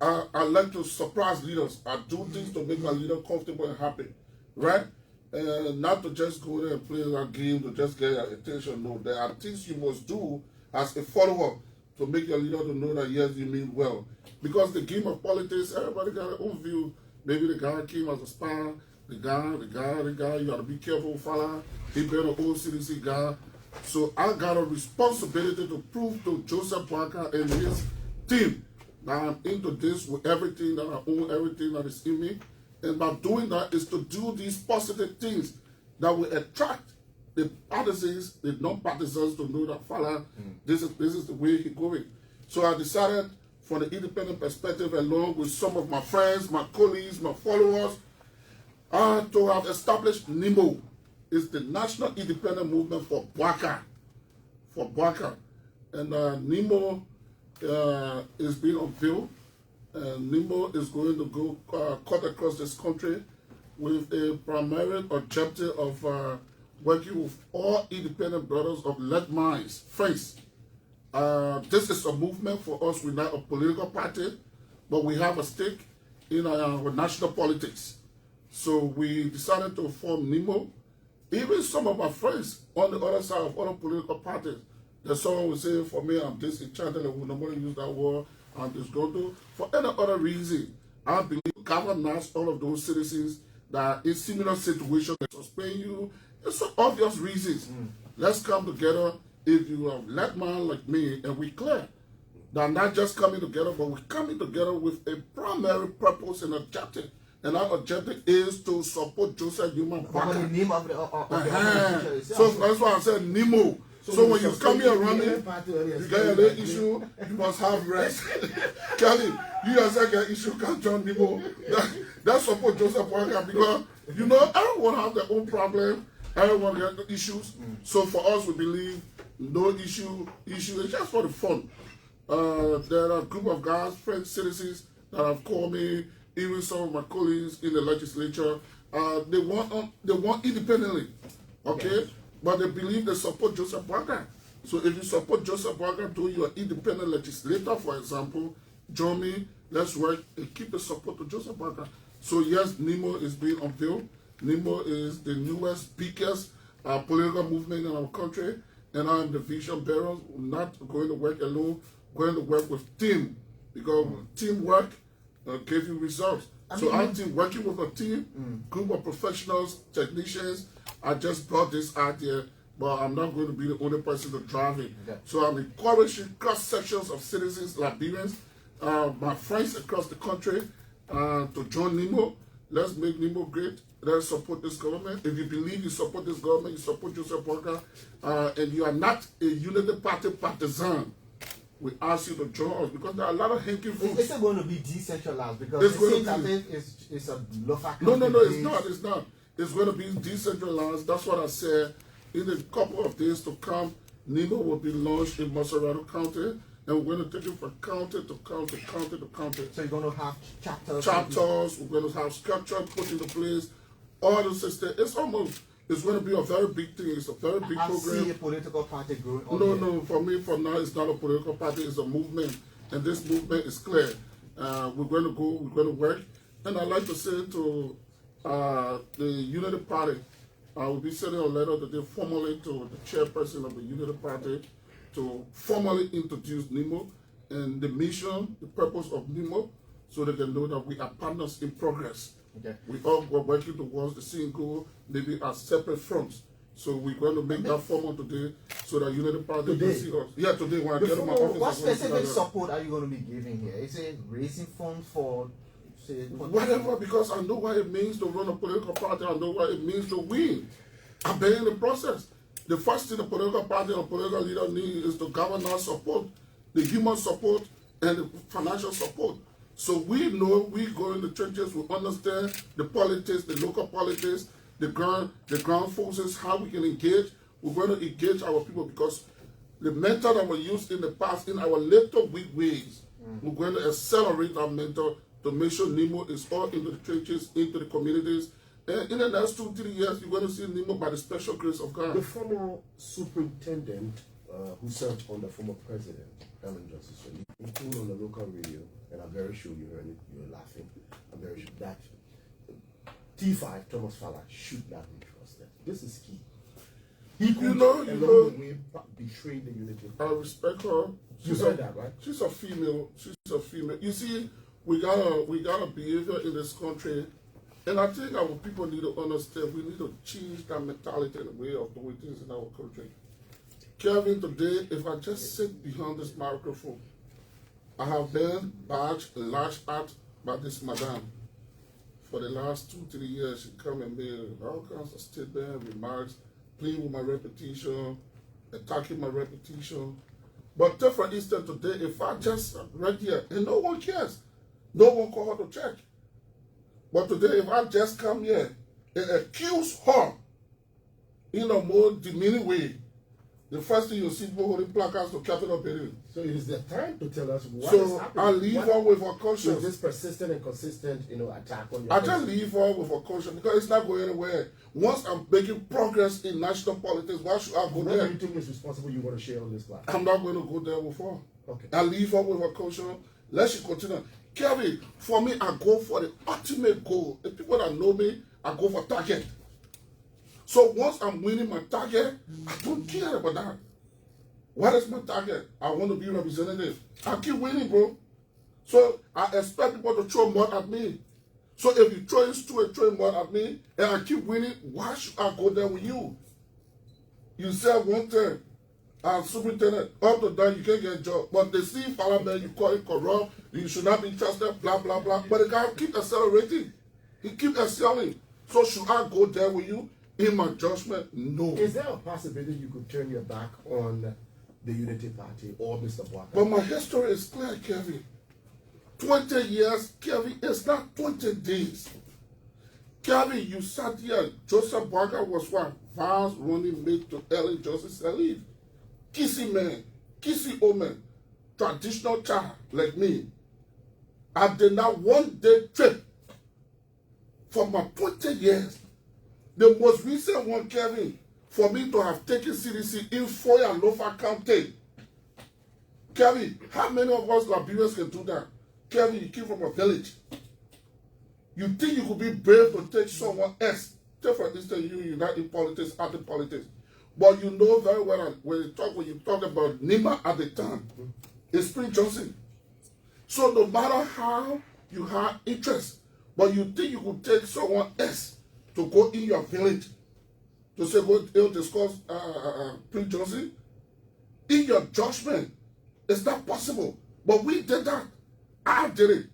I like to surprise leaders. I do things to make my leader comfortable and happy, right? And not to just go there and play that game to just get your attention. No, there are things you must do as a follower to make your leader to know that yes, you mean well. Because the game of politics, everybody got their own view. Maybe the guy came as a spy, the guy, you gotta be careful, Fallah. He been an old CDC guy. So I got a responsibility to prove to Joseph Barker and his team that I'm into this with everything, that I own everything that is in me. And by doing that is to do these positive things that will attract the partisans, the non-partisans, to know that Fallah, this is the way he's going. So I decided, from the independent perspective, along with some of my friends, my colleagues, my followers, to have established NIMO. It's the National Independent Movement for Bwaka. And NIMO is being unveiled. And NIMO is going to go cut across this country with a primary objective of working with all independent brothers of like minds, friends. This is a movement for us. We're not a political party, but we have a stake in our national politics. So we decided to form NIMO. Even some of my friends on the other side of other political parties, that someone would say, for me, I'm disenchanted, I will not use that word, I'm just going to. For any other reason, I believe governance, all of those citizens that are in similar situations, that suspend you, it's for obvious reasons. Let's come together. If you are like man like me, and we clear that not just coming together, but we're coming together with a primary purpose and objective. And our objective is to support Joseph Newman Barker. The name of the So that's why I said NIMO. So when you come here around me, you get your issue, you must have rest. Kelly, you yourself get issue, can't join NIMO. That support Joseph Barker, because you know everyone have their own problem, everyone get issues. So for us, we believe no issue. It's just for the fun. There are a group of guys, friends, citizens that have called me. Even some of my colleagues in the legislature, they want independently, okay? But they believe they support Joseph Barker. So if you support Joseph Barker, do you an independent legislator, for example, join me, let's work and keep the support to Joseph Barker. So yes, NIMO is being unveiled. NIMO is the newest, biggest political movement in our country, and I'm the vision bearer. I'm not going to work alone, going to work with team, because teamwork gave you results. I'm working with a team, group of professionals, technicians. I just brought this idea, but I'm not going to be the only person to drive it. So I'm encouraging cross sections of citizens, Liberians, my friends across the country, to join NIMO. Let's make NIMO great. Let's support this government. If you believe you support this government, you support Joseph Barker, and you are not a Unity Party partisan, we ask you to join us, because there are a lot of hanky fruits. Is it going to be decentralized? Because it seems as if it's a local. No, it's not. It's going to be decentralized. That's what I said. In a couple of days to come, NIMO will be launched in Maserati County, and we're going to take it from county to county, county to county. So you're going to have chapters? Chapters, we're going to have structure put into place, all the systems. It's going to be a very big thing. It's a very big program. I see a political party growing. No. For me, for now, it's not a political party. It's a movement, and this movement is clear. We're going to go. We're going to work. And I'd like to say to the Unity Party, I will be sending a letter today formally to the chairperson of the Unity Party to formally introduce NIMO and the mission, the purpose of NIMO, so they can know that we are partners in progress. Okay. We all were working towards the same goal, maybe as separate fronts. So we're going to make that formal today so that Unity Party Today? can see us. Yeah, today when I get to my office. What I'm going to specific see that. support are you going to be giving here? Is it raising funds for, say, Whatever, because I know what it means to run a political party. I know what it means to win. I've been in the process. The first thing a political party or political leader needs is the governance support, the human support, and the financial support. So we know we go in the trenches, we understand the politics, the local politics, the ground forces, how we can engage. We're going to engage our people because the method that we used in the past, in our little weak ways, we're going to accelerate our method to make sure NEMO is all into the trenches, into the communities. And in the next 2-3 years, you're going to see NEMO by the special grace of God. The former superintendent who served under former president, Ellen Johnson, he told on the local radio, and I'm very sure you heard it, you were laughing, I'm very sure that T5, Thomas Fallah, should not be trusted. This is key. He could, along the way, betray the unity. I respect her. You said that, right? She's a female. She's a female. You see, we got a behavior in this country, and I think our people need to understand we need to change that mentality and the way of doing things in our country. Kevin, today, if I just sit behind this microphone, I have been badged and lashed at by this madam. For the last 2-3 years, she come and made all kinds of statements, remarks, playing with my reputation, attacking my reputation. But take for instance today, if I just right here, and no one cares, no one call her to check. But today, if I just come here and accuse her in a more demeaning way, the first thing you see people holding placards to Capitol building. So it is the time to tell us what is happening. So I leave her with her conscience. With this persistent and consistent, attack on your I just leave her with her conscience because it's not going anywhere. Once I'm making progress in national politics, why should I go there? What do you think is responsible you want to share on this platform? I'm not going to go there with her. Okay. I leave her with her conscience. Let she continue. Kevin, for me, I go for the ultimate goal. The people that know me, I go for target. So once I'm winning my target, I don't care about that. What is my target? I want to be representative. I keep winning, bro. So I expect people to throw mud at me. So if you throw mud at me and I keep winning, why should I go there with you? You said one thing, superintendent, up to that you can't get a job. But they see Fallah man, you call it corrupt, you should not be trusted, blah, blah, blah. But the guy keep accelerating. He keep excelling. So should I go there with you? In my judgment, no. Is there a possibility you could turn your back on the Unity Party or Mr. Bwaka? But my history is clear, Kevin. 20 years, Kevin, it's not 20 days. Kevin, you sat here. Joseph Bwaka was what? Vice running mate to Ellen Johnson Sirleaf. Kissy man, kissy woman, traditional child like me. I did not one day trip for my 20 years. The most recent one, Kevin, for me to have taken CDC in Foya, Lofa County. Kevin, how many of us Liberians can do that? Kevin, you came from a village. You think you could be brave to take someone else? Take for instance, you're not in politics, out in politics. But you know very well when you talk about Nima at the time, it's Spring Johnson. So no matter how you have interest, but you think you could take someone else to go in your village to say go discuss Prince Johnson, in your judgment, it's not possible. But we did that. I did it.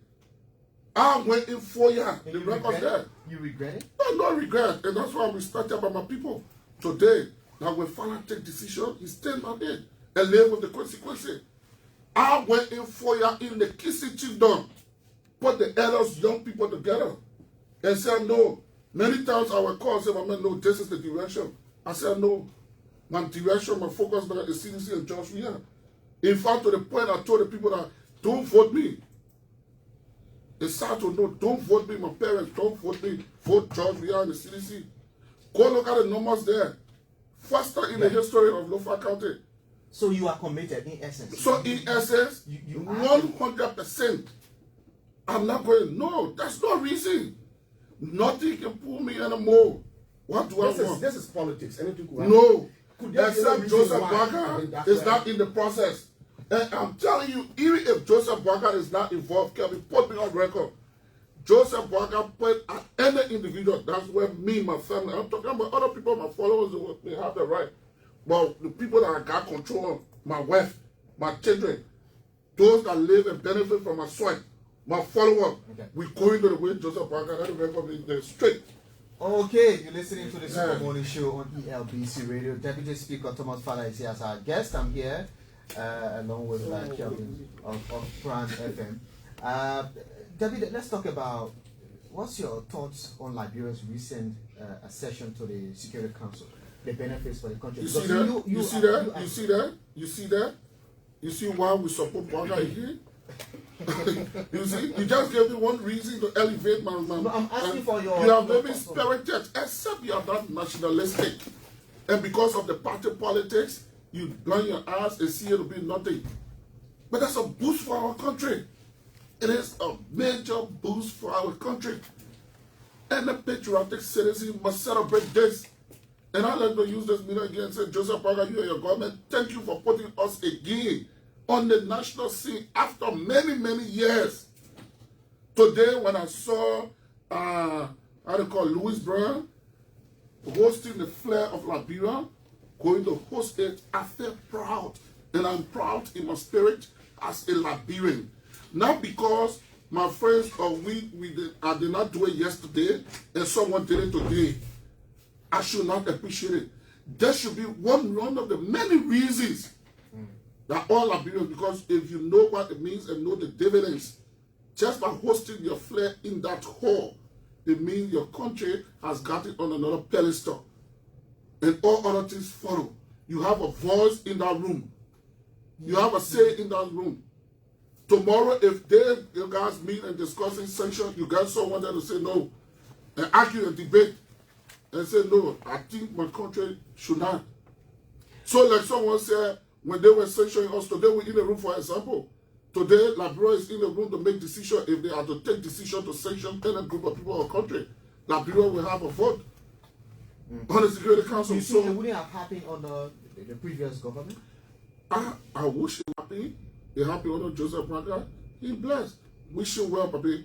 I went in 4 years. The record there. You regret it? No regret. And that's why I'm respected by my people. Today, now when Fallah take decision, he stand by it and live with the consequences. I went in 4 years in the Kissy Chiefdom, put the elders, young people together, and said no. Many times I would call and say, my man, no, this is the direction. I said, no, my direction, my focus now is CDC and George Weah. In fact, to the point I told the people that, don't vote me. It's sad to know, don't vote me, my parents, don't vote me, vote George Weah and the CDC. Go look at the numbers there. Faster in the history of Lofa County. So you are committed in essence. So in essence, 100%. I'm not going, no, that's no reason. Nothing can pull me anymore. What do I want? This is politics. Anything could happen. No. Could Except Joseph Bwaka is not in the process. And I'm telling you, even if Joseph Bwaka is not involved, Kevin, put me on record. Joseph Bwaka put any individual, that's where me, my family, I'm talking about other people, my followers, they have the right. But the people that I got control of, my wife, my children, those that live and benefit from my sweat, my followers, we going to the way Joseph Parker, that's the record, they're straight. Okay, you're listening to the Super Morning Show on ELBC Radio. Deputy Speaker Thomas Fallah is here as our guest. I'm here along with Kelvin of Prime FM. David, let's talk about what's your thoughts on Liberia's recent accession to the Security Council, the benefits for the country. You see that? You see that? You see that? You see that? You see why we support Parker here? You see, you just gave me one reason to elevate my man. No, I'm asking for your. You have maybe spirited, except you are not nationalistic, and because of the party politics, you burn your ass and see it to be nothing. But that's a boost for our country. It is a major boost for our country, and the patriotic citizen must celebrate this. And I'd like to use this media again and say, Joseph Parker, you and your government, thank you for putting us again on the national scene after many, many years. Today, when I saw, Louis Brown hosting the Flair of Liberia, going to host it, I felt proud. And I'm proud in my spirit as a Liberian. Not because my friends or I did not do it yesterday and someone did it today. I should not appreciate it. There should be one of the many reasons that all Liberians, because if you know what it means and know the dividends, just by hosting your flair in that hall, it means your country has got it on another pedestal. And all other things follow. You have a voice in that room. You have a say in that room. Tomorrow, if you guys meet and discussing sanctions, you got someone there to say no, and argue and debate, and say no, I think my country should not. So like someone said, when they were sanctioning us, today we're in the room, for example. Today, Liberia is in the room to make decisions. If they are to take decision to sanction any group of people or country, Liberia will have a vote on the Security Council. You think it wouldn't have happened under the previous government? I wish it happened. It happened under Joseph Parker. He blessed. Wish you well, papi.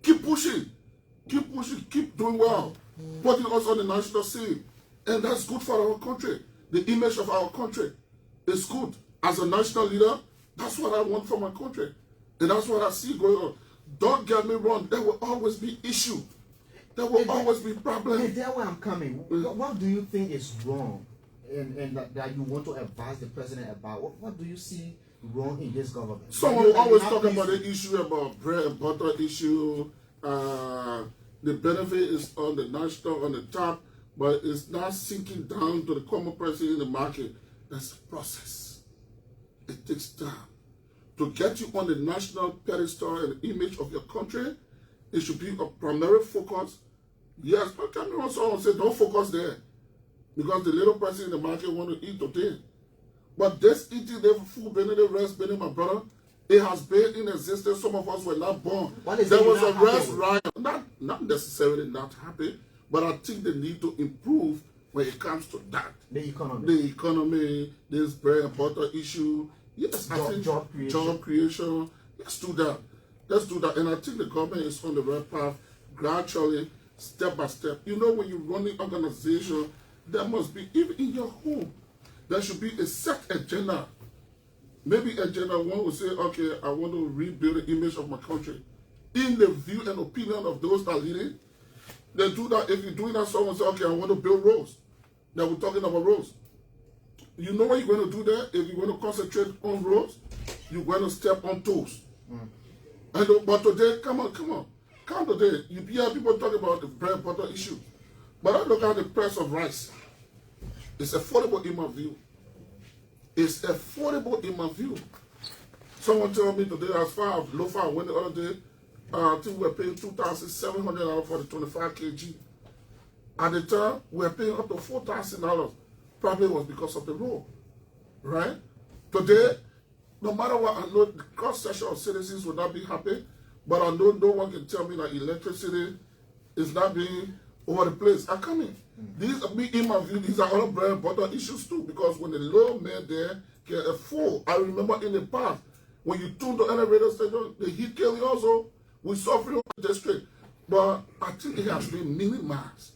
Keep pushing. Keep pushing. Keep doing well. Putting us on the national scene. And that's good for our country. The image of our country is good. As a national leader, that's what I want for my country. And that's what I see going on. Don't get me wrong. There will always be issues. There will always be problems. That's where I'm coming. What do you think is wrong and that you want to advise the president about? What do you see wrong in this government? Someone will always talk about the issue about bread and butter issue. The benefit is on the national, on the top, but it's not sinking down to the common person in the market. That's a process. It takes time. To get you on the national pedestal and image of your country, it should be a primary focus. Yes, but can you also say don't focus there? Because the little person in the market want to eat today. But this eating the food, the rest, my brother, it has been in existence. Some of us were not born. There was a rest riot. Not necessarily not happy, but I think they need to improve when it comes to that. The economy. The economy, this bread and butter issue. Yes, I think job creation. Let's do that. Let's do that. And I think the government is on the right path, gradually, step by step. You know, when you run the organization, there must be, even in your home, there should be a set agenda. Maybe agenda one will say, okay, I want to rebuild the image of my country. In the view and opinion of those that lead it, they do that. If you're doing that, someone say, okay, I want to build roads. Now we're talking about roads. You know what you're going to do there? If you're going to concentrate on roads, you're going to step on toes. But today, come on. Come today. You hear people talk about the bread and butter issue. But I look at the price of rice. It's affordable in my view. It's affordable in my view. Someone told me today, as far as loaf I went the other day, I think we were paying $2,700 for the 25 kg. At the time, we were paying up to $4,000. Probably was because of the road, right? Today, no matter what, I know the cross-section of citizens will not be happy, but I know no one can tell me that electricity is not being over the place. I come in. These are me, in my view, these are other bread and butter issues too, because when the low man there get a full, I remember in the past, when you tune the elevator station, the heat killing also, we suffer in the district. But I think it has been minimized.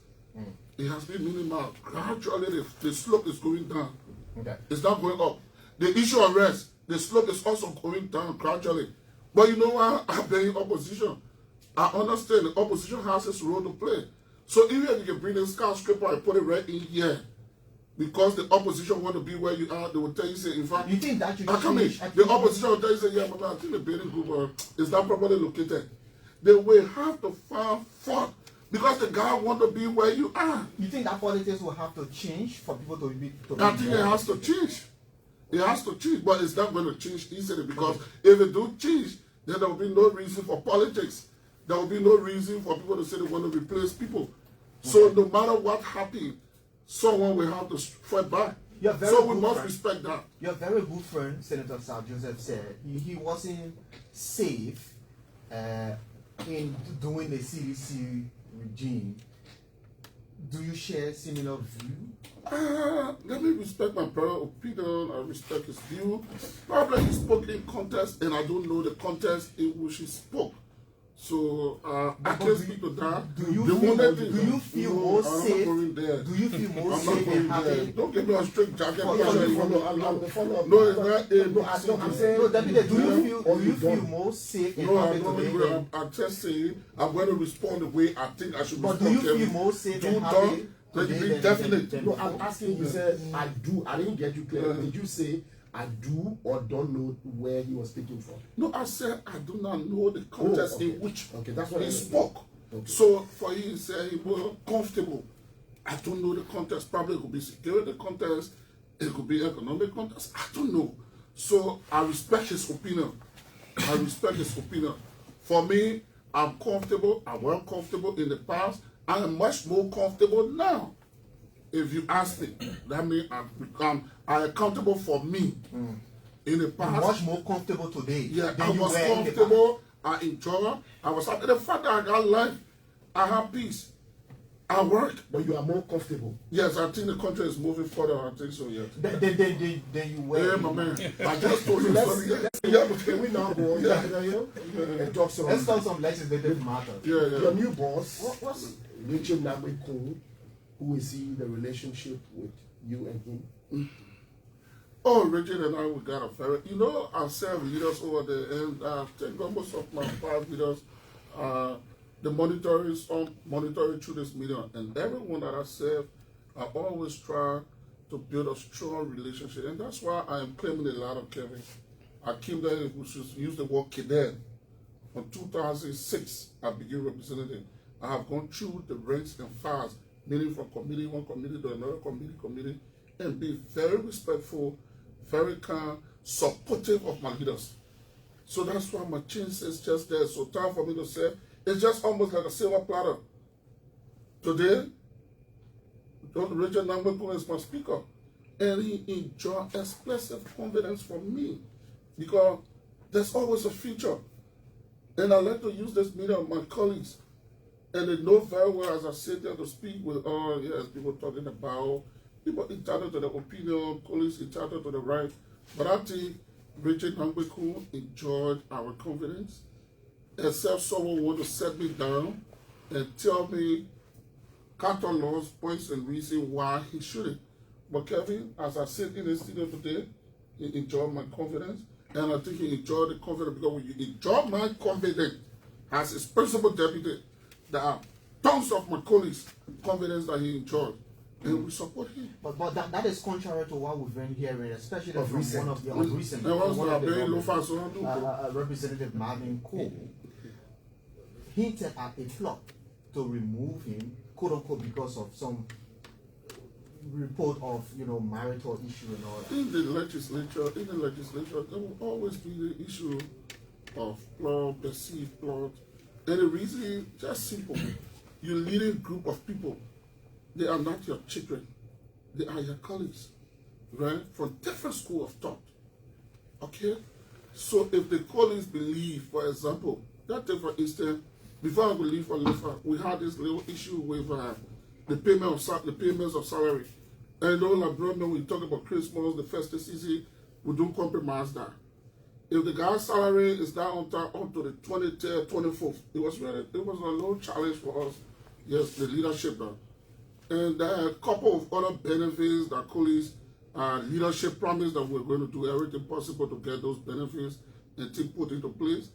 It has been minimized. Gradually, the slope is going down. Okay. It's not going up. The issue of rest, the slope is also going down gradually. But you know what? I've been in opposition. I understand the opposition has its role to play. So even if you can bring the skyscraper and put it right in here, because the opposition want to be where you are, they will tell you, say, in fact, You think that you I come in, the opposition will tell you, say, yeah, but I think the building group is not properly located. They will have to find fault because the guy want to be where you are. You think that politics will have to change for people to be I think it has to change. It has to change, but it's not going to change easily because if it do change, then there will be no reason for politics. There will be no reason for people to say they want to replace people. So no matter what happens, someone will have to fight back. So we must respect that. Your very good friend, Senator Sir Joseph, said he wasn't safe in doing the CDC regime. Do you share similar view? Let me respect my brother's opinion. I respect his view. Probably he spoke in context, and I don't know the context in which he spoke. So I can't speak to that. Do you feel more safe? Do you feel more safe in having? Don't give me a straight jacket. No, it's not ELBC. I'm saying, No, David, do you feel more safe in No, I'm having not today? going. I'm just saying I'm going to respond the way I think I should But respond. do you feel more safe in having? Let me be today definite. than No, I'm asking you, said, I do. I didn't get you clear. Did you say, I do or don't know where he was speaking from? No, I said I do not know the context okay. in which That's what he I spoke. Okay. So for you to say he was comfortable, I don't know the context. Probably it could be security context, it could be economic context. I don't know. So I respect his opinion. I respect his opinion. For me, I'm comfortable. I was comfortable in the past. I am much more comfortable now. If you ask me, that means I'm accountable for me. In the past, much more comfortable today. yeah, than I you was were in the past. comfortable. I enjoy. I was happy. The fact that I got life, I have peace. I work. But you are more comfortable. Yes, I think the country is moving further. I think so. Yes. Then you were. Yeah, my man. I just told you. Can we now go on and talk some? Let's talk some legislative matters. Yeah. Your new boss, What's Richard Namweko, who is he, the relationship with you and him? Oh, Richard and I, we got a very, I serve leaders over there, and I think almost of my 5 leaders, the monitoring through this meeting, and everyone that I serve, I always try to build a strong relationship, and that's why I am claiming a lot of Kevin. I came there, we should use the word cadet. From 2006, I began representing. I have gone through the ranks and files, meaning from one committee to another committee, and be very respectful, very kind, supportive of my leaders. So that's why my change is just there. So time for me to say, it's just almost like a silver platter. Today, Dr. Richard Namweko is my speaker, and he enjoys expressive confidence from me because there's always a future. And I like to use this meeting of my colleagues, and they know very well as I sit there to speak with people talking about people entitled to the opinion, colleagues entitled to the right. But I think Richard Namweko enjoyed our confidence, except someone want to set me down and tell me counter laws, points, and reason why he shouldn't. But Kevin, as I sit in the studio today, he enjoyed my confidence, and I think he enjoyed the confidence because when you enjoy my confidence as his principal deputy, there are tons of my colleagues' confidence that he enjoyed. And we support him. But that is contrary to what we've been hearing, especially from recent. one of the recent Representative Marvin Cole hinted at a plot to remove him, quote unquote, because of some report of marital issue and all that. In the legislature, there will always be the issue of plot, perceived plot. And the reason is just simple. You lead a group of people. They are not your children. They are your colleagues, right? From different school of thought. Okay? So if the colleagues believe, for example, that day for instance, before I leave for Lifa, we had this little issue with the payments of salary. And like brother, we talk about Christmas, the festive season, we don't compromise that. If the guy's salary is not on time up to the 23rd, 24th, it was a little challenge for us. Yes, the leadership now. And there are a couple of other benefits that Cooley's leadership promised that we're going to do everything possible to get those benefits and to put into place.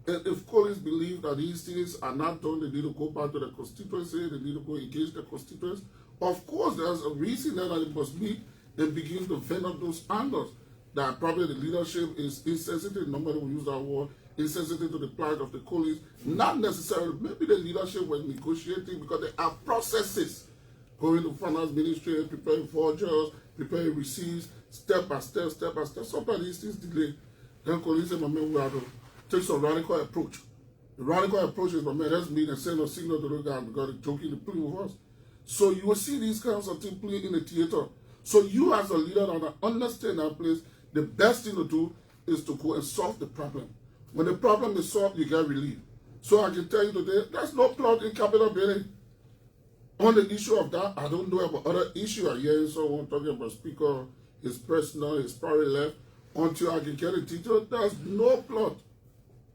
And if Cooley's believe that these things are not done, they need to go back to the constituency, they need to go engage the constituents. Of course, there's a reason that it must meet and begin to vent up those angles. That probably the leadership is insensitive, nobody will use that word, insensitive to the plight of the Cooley's. Not necessarily, maybe the leadership was negotiating because there are processes going to finance ministry, preparing vouchers, preparing receipts, step by step, step by step. Sometimes these things delay. Then Cooley said, my man, we have to take some radical approach. The radical approach is, my man, let's meet and send a signal to the guy because they're joking to play with us. So you will see these kinds of things playing in the theater. So you as a leader that understand that place, the best thing to do is to go and solve the problem. When the problem is solved, you get relief. So I can tell you today, there's no plot in capital building. On the issue of that, I don't know about other issues. I hear someone talking about speaker, his personal, his party left. Until I can get a detail, there's no plot.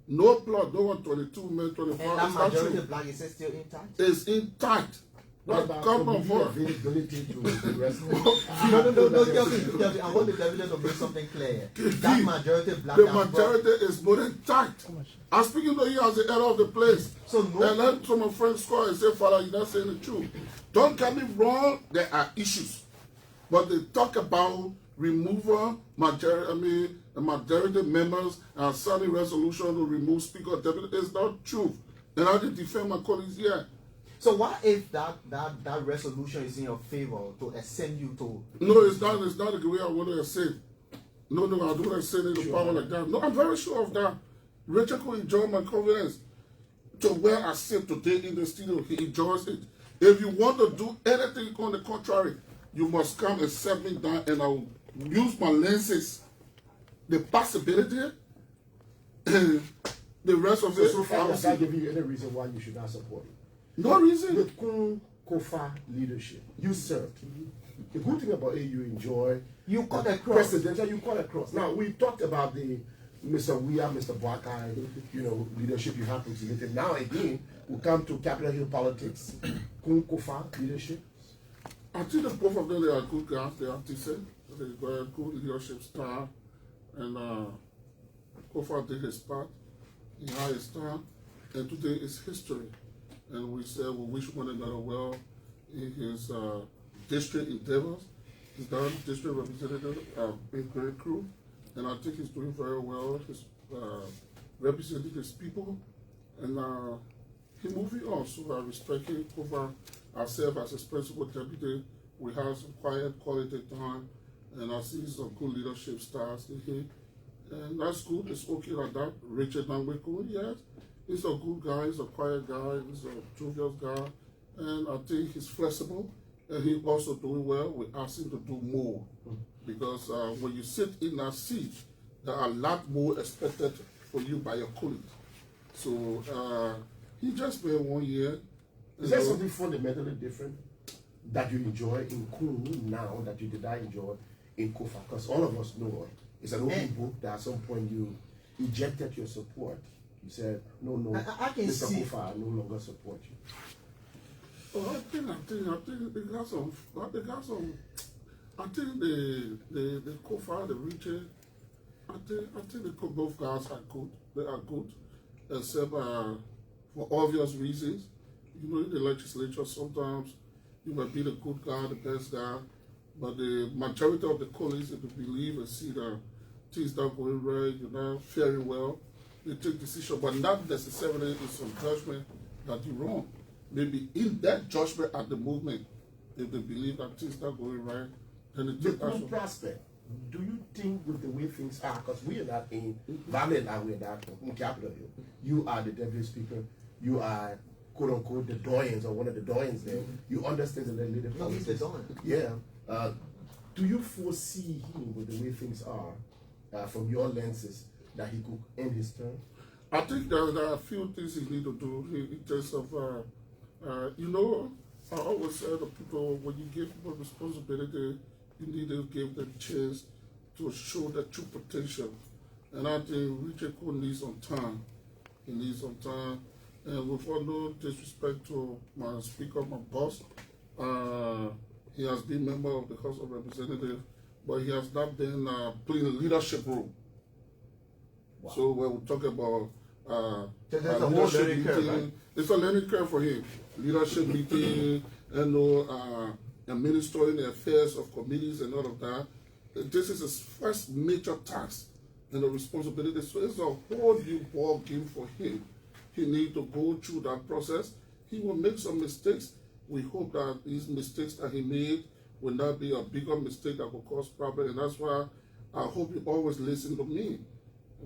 No plot, no 122 men, 25. And that majority black is still intact? It's intact. What about availability to the rest of No, Kelvin, I want the evidence to make something clear. That majority black. The majority is more intact. I'm speaking to you as the head of the place. So no. And then some of my friends call and say, Fallah, you're not saying the truth. Don't get me wrong, there are issues. But they talk about removal, the majority members and signing resolution to remove speaker deputy. It's not true. And I did defend my colleagues here. So what if that resolution is in your favor to ascend you to? No, it's not the way I want to ascend. No, I don't want to ascend into power like that. No, I'm very sure of that. Richard could enjoy my confidence to where I sit today in the studio. He enjoys it. If you want to do anything on the contrary, you must come and set me down and I will use my lenses. The possibility and the rest of it. So far, I can't give you any reason why you should not support it. No reason. With Kofa leadership, you served. The good thing about it, you enjoy. You cut across. Presidential, you cut across. Now, we talked about the Mr. Weah, Mr. Boakai, leadership you have presented. Now, again, we come to Capitol Hill politics. Kofa leadership. I think that both of them, they are good guys. They are decent. They got a good leadership style. And Kofa did his part. He had his time. And today is history. And we said we wish one another well in his district endeavors. He's done district representative, been great crew, and I think he's doing very well. He's representing his people, and he's moving on. So I respect him. Over ourselves as his principal deputy, we have some quiet, quality time, and I see some good leadership styles in him, and that's good. It's okay like that. Richard Nangweko, yes. He's a good guy, he's a quiet guy, he's a jovial guy, and I think he's flexible, and he's also doing well. We ask him to do more, because when you sit in that seat, there are a lot more expected for you by your colleagues. So he just spent 1 year. Is there something fundamentally different that you enjoy in Kuru now that you did not enjoy in Kofa? Because all of us know it's an open book that at some point you ejected your support. You said, no, I can Mr. see. Kofa, I no longer support you. Oh, I think they got some, I think the Kofa, the Richard, I think the both guys are good. They are good, except for obvious reasons. You know, in the legislature, sometimes you might be the good guy, the best guy, but the majority of the colleagues, if you believe and see that things not going right, you're not faring well, they take decision, but not necessarily in some judgment that you're wrong. Maybe in that judgment at the movement, if they believe that things not going right, then they take action. Prospect, do you think with the way things are, because we are not in Valley and we are not in Capitol Hill, you are the deputy speaker, you are quote unquote the doyens or one of the doyens there, you understand the legislative No, he's the politics. doyen. Yeah. Do you foresee him with the way things are, from your lenses, that he could end his term? I think there are a few things he need to do in terms of, you know, I always say to people, when you give people responsibility, you need to give them a chance to show their true potential. And I think Richard Cole needs some time. He needs some time. And with all no disrespect to my speaker, my boss, he has been member of the House of Representatives, but he has not been playing a leadership role. Wow. So when we talk about there's a whole learning curve, right? It's a learning curve for him. Leadership meeting, administering the affairs of committees and all of that. This is his first major task and the responsibility. So it's a whole new ball game for him. He needs to go through that process. He will make some mistakes. We hope that these mistakes that he made will not be a bigger mistake that will cause problem. And that's why I hope you always listen to me,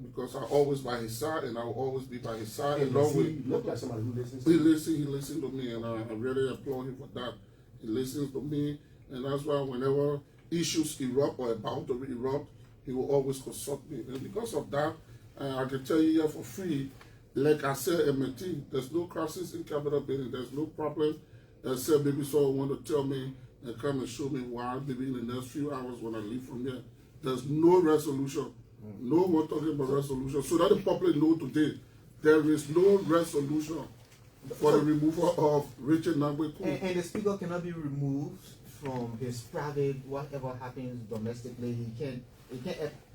because I'm always by his side, and I will always be by his side. And does he look like somebody who listens to you? He listens to me, and I really applaud him for that. He listens to me, and that's why whenever issues erupt or about to erupt, he will always consult me. And because of that, I can tell you here for free, like I said in my team, there's no crisis in Capitol building, there's no problem. Except maybe someone want to tell me and come and show me why, maybe in the next few hours when I leave from here. There's no resolution. No one talking about resolution. So that the public know today, there is no resolution for the removal of Richard Nangbe Cool. And the speaker cannot be removed from his private, whatever happens domestically. He can't.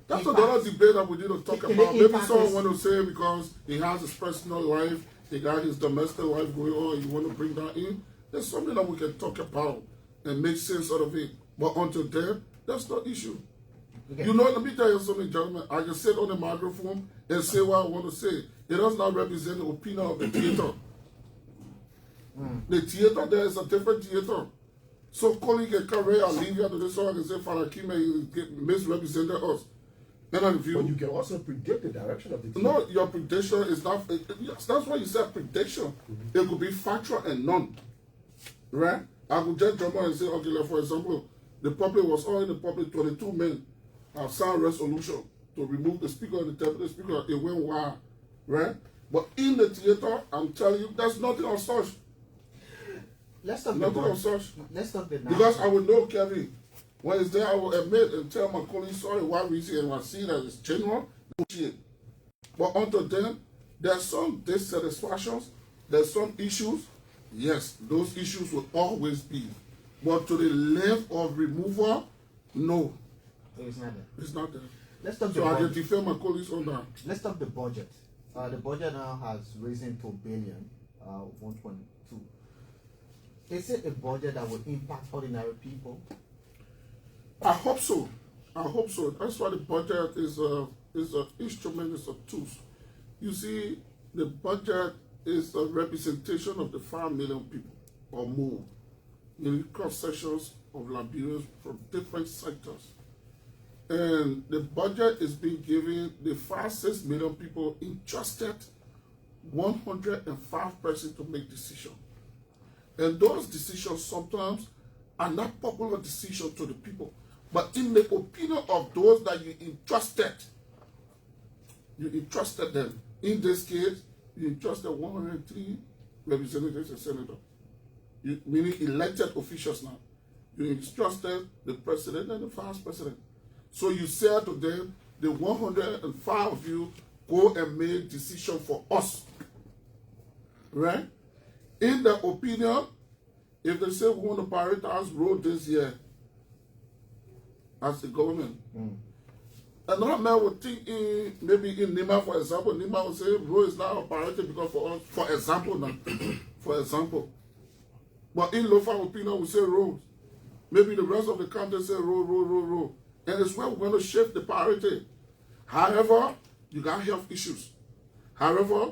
That's another debate that we need to talk about. Maybe someone want to say because he has his personal life, he got his domestic life going on, you want to bring that in. There's something that we can talk about and make sense out of it. But until then, that's not issue. Okay. You know, let me tell you something, gentlemen. I can sit on the microphone and say what I want to say. It does not represent the opinion of the theater. The theater there is a different theater. So colleague can come here and leave here to this song and say, Fallah misrepresented us. But you can also predict the direction of the theater. No, your prediction is not. Yes, that's why you said prediction. It could be factual and none. Right? I could just jump on and say, okay, like for example, the public was all in the public, 22 men have signed resolution to remove the speaker and the deputy speaker. It went wild. Right? But in the theater, I'm telling you, there's nothing on such. Let's talk nothing on such. Let's talk the because I will know, Kevin, when it's there, I will admit and tell my colleagues, sorry, why we see and I see that it's general. But until then, there's some dissatisfactions, there's some issues. Yes, those issues will always be. But to the level of removal, no. It's not there. It's not there. Let's talk so I can defend my colleagues on that. Let's talk the budget. The budget now has risen to $1 billion, 1.2. Is it a budget that will impact ordinary people? I hope so. I hope so. That's why the budget is an instrument, it's a tool. You see, the budget is a representation of the 5 million people or more in cross sections of Liberia from different sectors. And the budget is being given the 5-6 million people entrusted 105% to make decisions. And those decisions sometimes are not popular decisions to the people. But in the opinion of those that you entrusted them. In this case, you entrusted 103 representatives and senators, meaning elected officials now. You entrusted the president and the vice president. So you said to them, the 105 of you go and make decision for us. Right? In their opinion, if they say we want to prioritize road this year as the government, another man would think maybe in Nima, for example, Nima would say road is not a priority because for us, for example now, for example. But in local opinion, we say roads. Maybe the rest of the country say road. And it's where we're going to shift the priority. However, you got health issues. However,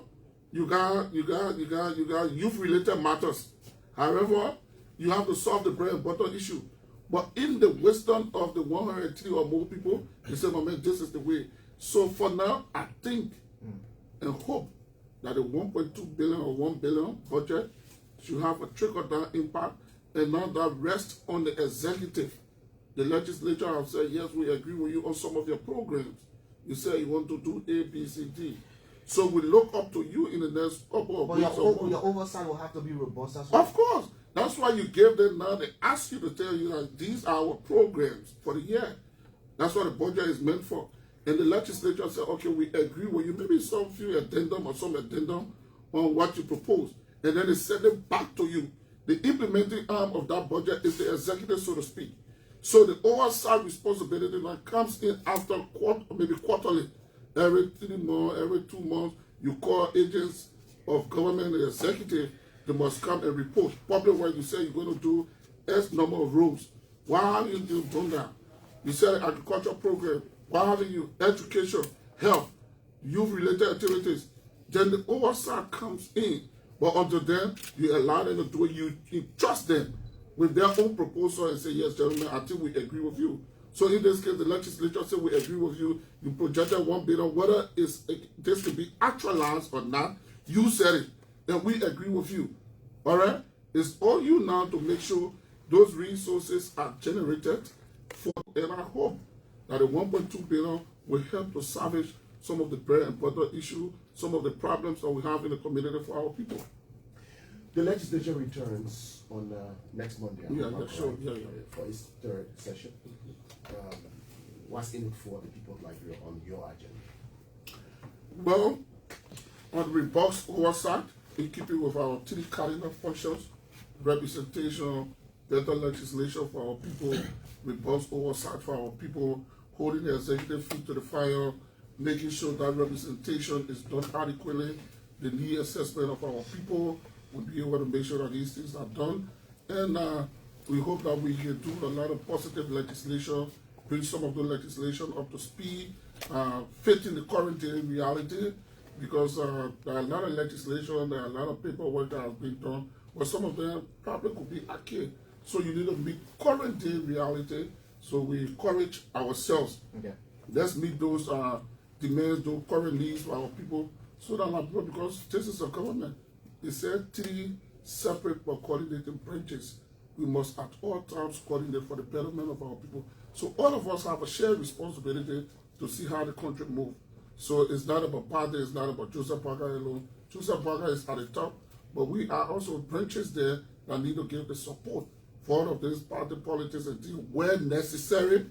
you got youth-related matters. However, you have to solve the bread and butter issue. But in the wisdom of the 103 or more people, they say, man, this is the way. So for now, I think and hope that the 1.2 billion or 1 billion budget should have a trickle-down impact and not that rest on the executive. The legislature have said, yes, we agree with you on some of your programs. You say you want to do A, B, C, D. So we look up to you in the next couple of weeks. But your oversight will have to be robust as well. Of course. That's why you give them now. They ask you to tell you that these are our programs for the year. That's what the budget is meant for. and the legislature said, okay, we agree with you, maybe some few addendum or some addendum on what you propose, and then they send it back to you. The implementing arm of that budget is the executive, so to speak. So the oversight responsibility that comes in after maybe quarterly, every 3 months, every 2 months, you call agents of government, the executive, they must come and report. Public work, you say you're going to do X number of roads. Why haven't you done that? You said agriculture program. Why haven't you? Education, health, youth-related activities. Then the oversight comes in. But until then, you allow them to do it. You trust them with their own proposal and say, yes, gentlemen, I think we agree with you. So in this case, the legislature said we agree with you. You projected $1 billion. Whether this to be actualized or not, you said it. And we agree with you. All right? It's all you now to make sure those resources are generated for, and I hope that the $1.2 billion will help to salvage some of the bread and butter issue, some of the problems that we have in the community for our people. The legislature returns on next Monday. Sure. For its third session. What's in it for the people of Liberia on your agenda? Well, on the robust oversight, in keeping with our 3 cardinal functions, representation, better legislation for our people, robust oversight for our people, holding the executive feet to the fire, making sure that representation is done adequately, the need assessment of our people, we'll be able to make sure that these things are done. And we hope that we can do a lot of positive legislation, bring some of the legislation up to speed, fit in the current day reality, because there are a lot of legislation, there are a lot of paperwork that has been done, but some of them probably could be archaic. So you need to meet current day reality. So we encourage ourselves. Okay. Let's meet those demands, those current needs for our people, so that our people, because this is a government, they said 3 separate but coordinating branches. We must at all times coordinate for the betterment of our people. So all of us have a shared responsibility to see how the country moves. So it's not about party, it's not about Joseph Parker alone. Joseph Parker is at the top, but we are also branches there that need to give the support for all of this party politics, and where necessary,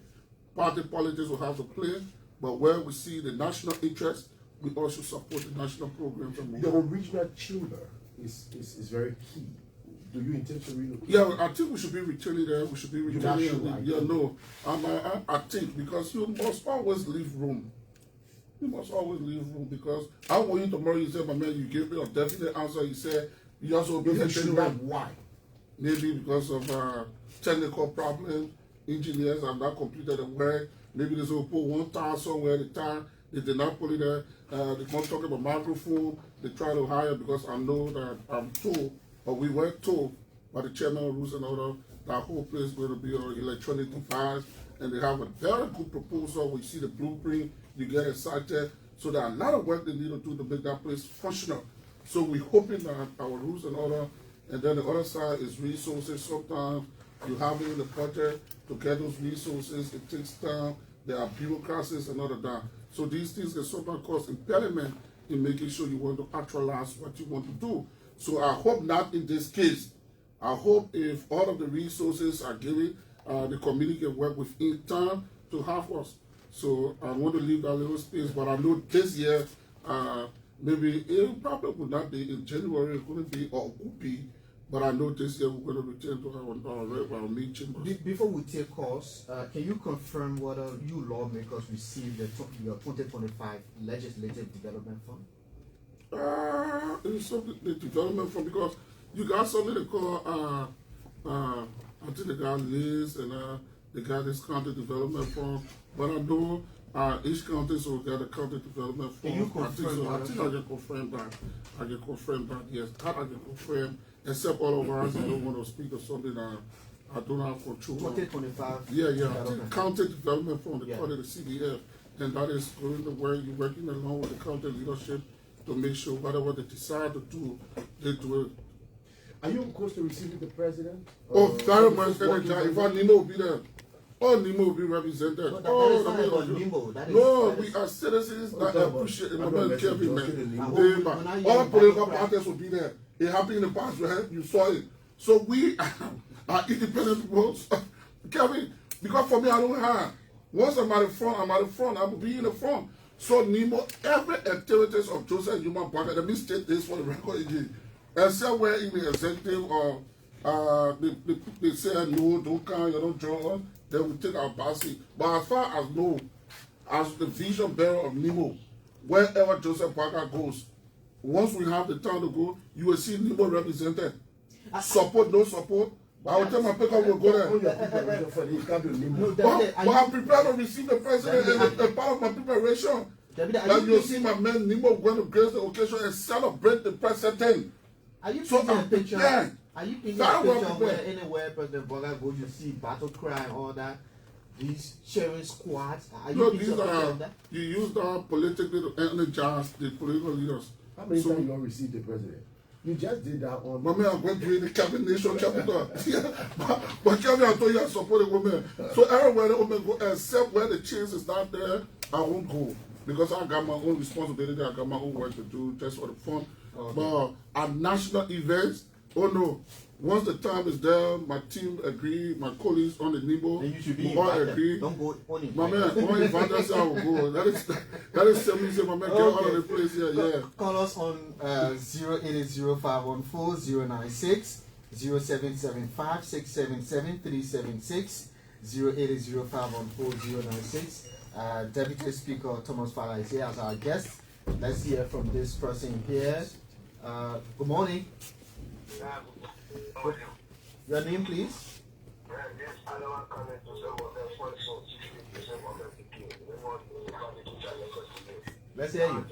party politics will have to play, but where we see the national interest, we also support the national programs. And the regional chamber is very key. Do you intend to relocate? Yeah, I think we should be returning there. We should be returning. Yeah, no. I think because you must always leave room. You must always leave room, because I want you tomorrow, you say, my man, you gave me a definite answer. You said, you also be why? Maybe because of technical problems, engineers have not completed the work. Maybe they will put one tire somewhere at a time. They did not put it there. They want to talk about microphone. They try to hire, because I know that I'm told, or we were told by the chairman of Rules and Order, that whole place is going to be on electronic device. And they have a very good proposal. We see the blueprint, you get excited. So there are a lot of work they need to do to make that place functional. So we're hoping that our Rules and Order, and then the other side is resources. Sometimes you have it in the budget to get those resources. It takes time. There are bureaucracies and all of that. So these things can sometimes cause impediment in making sure you want to actualize what you want to do. So I hope not in this case. I hope if all of the resources are given, the community can work within time to have us. So I want to leave that little space, but I know this year, maybe it probably would not be in January, it couldn't be, or it would be, but I know this year we're going to return to our main chambers. Before we take calls, can you confirm whether you lawmakers received your 2025 Legislative Development Fund? It's something the development fund, because you got something they call, I think they got Liz and they got this county development fund, but I know each county so got a county development fund. Can you confirm I think I can confirm that. I can confirm that, yes. That I can confirm, except all of us, I don't want to speak of something that I don't have control of. 2025. Yeah. I think county development fund, they call it the CDF, and that is going to where you're working along with the county leadership to make sure whatever they decide to do, they do it. Are you close to receiving the president? Oh, very much. In fact, Nemo will be there. Oh, Nemo will be represented. No, we are citizens that appreciate Kevin, man. All political parties will be there. It happened in the past, right? You saw it. So we are independent people. Kevin, because for me, I don't have. Once I'm at the front, I'm at the front. I will be in the front. So Nemo, every activities of Joseph Human Parker, let me state this for the record again. Except where in the executive or they say no, don't come, you don't join, they will take our passing. But as far as no, as the vision bearer of Nemo, wherever Joseph Parker goes, once we have the time to go, you will see Nemo represented. Support, no support. I will tell my people we'll go there. But I'm prepared to receive the president and a part of my preparation. That you'll see my man Nemo going to grace the occasion and celebrate the president. Are you painting a picture? Yeah. Are you painting a picture where anywhere President Boga goes, you see battle cry and all that? These sharing squads. Are you painting a picture of that? You use that politically to energize the political leaders. How many times you all received the president? You just did that on. My man, I'm going to the cabinet nation capital. But Kevin, I told you I support the woman. So everywhere the woman go, except where the chance is not there, I won't go. Because I got my own responsibility, I got my own work to do just for the fun. Okay. But at national events, oh no. Once the time is there, my team agree, my colleagues on the NIBO, then you should be all agree. Don't go only. My man, only invite us, I will go. That is something say, my man, get out of the place here, yeah. Call us on 080-514-096, 0775-677-376, 080-514-096. Deputy Speaker Thomas Fallah is here as our guest. Let's hear from this person here. Good morning. Your name, please? Let's hear you.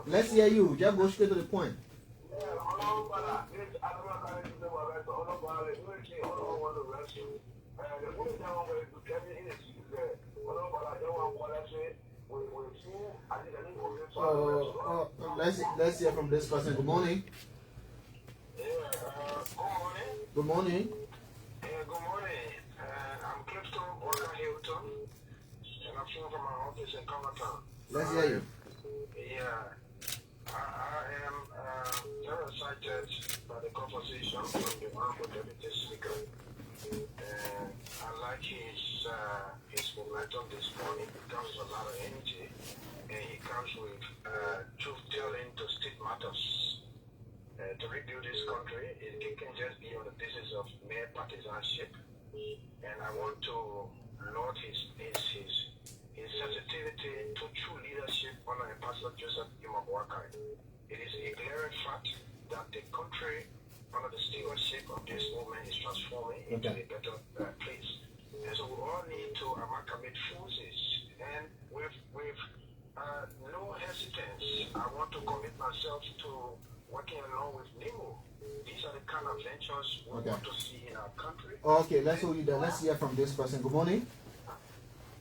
Let's hear you. Just go straight to the point. Let's hear from this person. Good morning. Good morning. Good morning. I'm Clifton Walker Hilton, and I'm from my office in Compton. Let's hear you. Yeah, I am very excited by the conversation from the Honorable Deputy Speaker. I like his momentum this morning. He comes with a lot of energy, and he comes with truth-telling to state matters. To rebuild this country, it can just be on the basis of mere partisanship. And I want to laud his sensitivity to true leadership under the Pastor Joseph Imabwaka. It is a glaring fact that the country, under the stewardship of this movement, is transforming into a better place. And so we all need to amalgamate forces. And with no hesitance, I want to commit myself to working along with Nemo. These are the kind of ventures we want to see in our country. Okay, let's hold you there. Let's hear from this person. Good morning.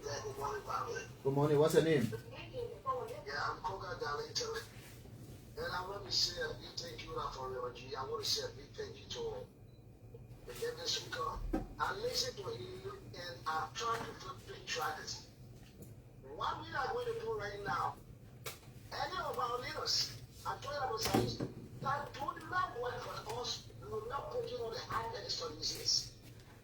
Yeah, good morning, family. Good morning. What's your name? Yeah, I'm Koga Darlington. And I want to say a big thank you for your G. I want to say a big thank you to the Deputy Speaker. I listened to him and I tried to flip the strategy. What we are going to do right now, any of our leaders, I told you that do not work for us. We will not put you on the high pedestal disease.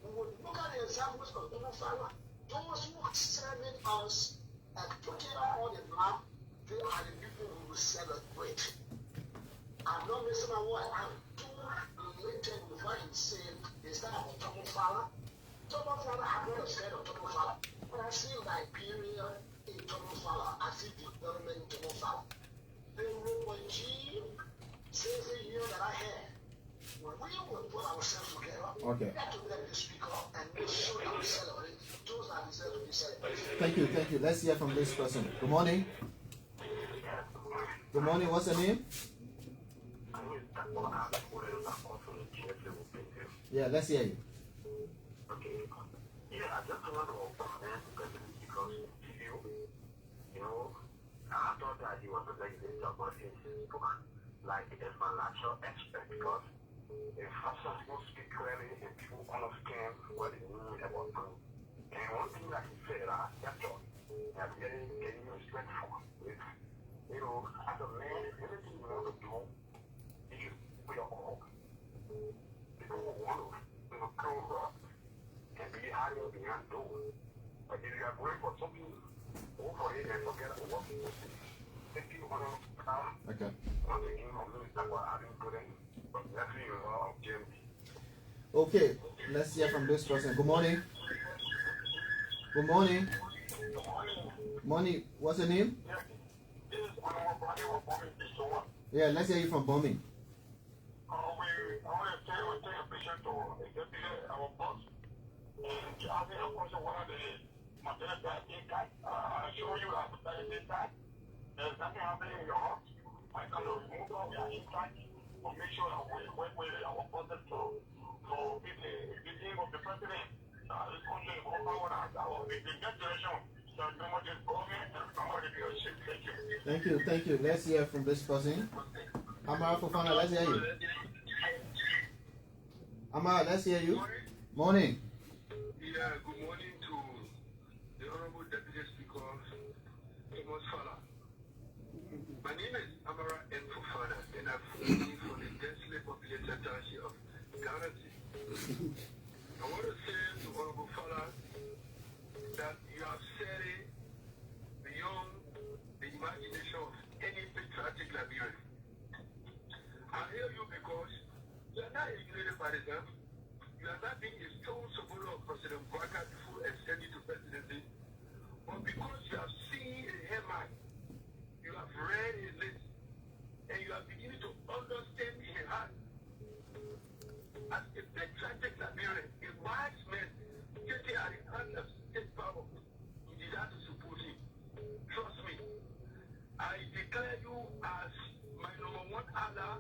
We will look at the examples of Fallah. Those who are serving us and putting us on the map, they are the people who will celebrate. I'm not missing my word. I'm too related with what he said. Is that about Fallah? Fallah, I'm not scared of Fallah. When I see Liberia in Fallah, I see development in Fallah. The regime says the year that I had, when we will put ourselves together, we have to let the speaker and make sure that we celebrate those that deserve to be celebrated. Thank you. Let's hear from this person. Good morning. Good morning. What's your name? Yeah, let's hear you. Okay. Yeah, I just want to comment because you know, I thought that he was like this about his book, like as my natural expert, because if I'm supposed to speak clearly and people understand what it means about him. And one thing that he said, that's all. I'm getting respect for is, you know, as a man, everything you want to do, you should put your all. People who want to, grow up and be high can do. But if you are going for something, go for it and forget about what people say. Thank you, Okay. once again, I'm going to start having good but definitely you know, GMB. Okay, let's hear from this person. Good morning. Good morning. Morning. What's your name? Yeah, let's hear you from Bombing. I want to take a picture to our boss. And to ask him a question, one of the materials that he got. I show you that there's nothing happening in your house. I can remove all the inside to make sure that we work with our process to be the beginning of the president. This country is all power and the next generation. So nobody is government and somebody be a shit. Thank you. Thank you. Let's hear from this person. Amara Fofana, let's hear you. Amara, let's hear you. Morning. Yeah, good morning to the Honorable Deputy Speaker, Thomas Fallah. My name is Amara N. Fofana, and I'm from the densely populated township of Ghana. I want to say to Honorable Fallah that you have said it beyond the imagination of any patriotic Liberian. I hear you because you are not a United partisan. You are not being a stone supporter of President Baka before extending to presidency, but because you have seen a headline, you have read his list, and you are beginning to understand in your heart. As a patriotic Liberian, a wise man, getting at the hand of state power, you desire to support him. Trust me, I declare you as my number one ally,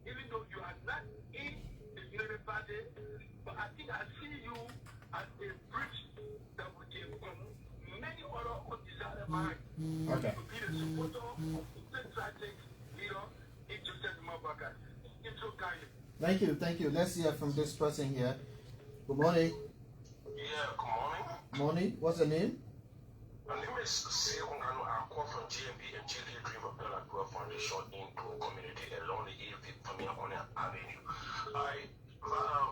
even though you are not in the United Party, but I think I see you as a bridge that will give many other undesired minds Okay. to be the supporter of the patriotic leader interested in Mabaka. It's so kind. Thank you. Let's hear from this person here. Good morning. Yeah, good morning. Morning. What's your name? My name is Seongano. I call from GMB and GK Dream of Bella Dua Foundation into community along the ELBC Avenue.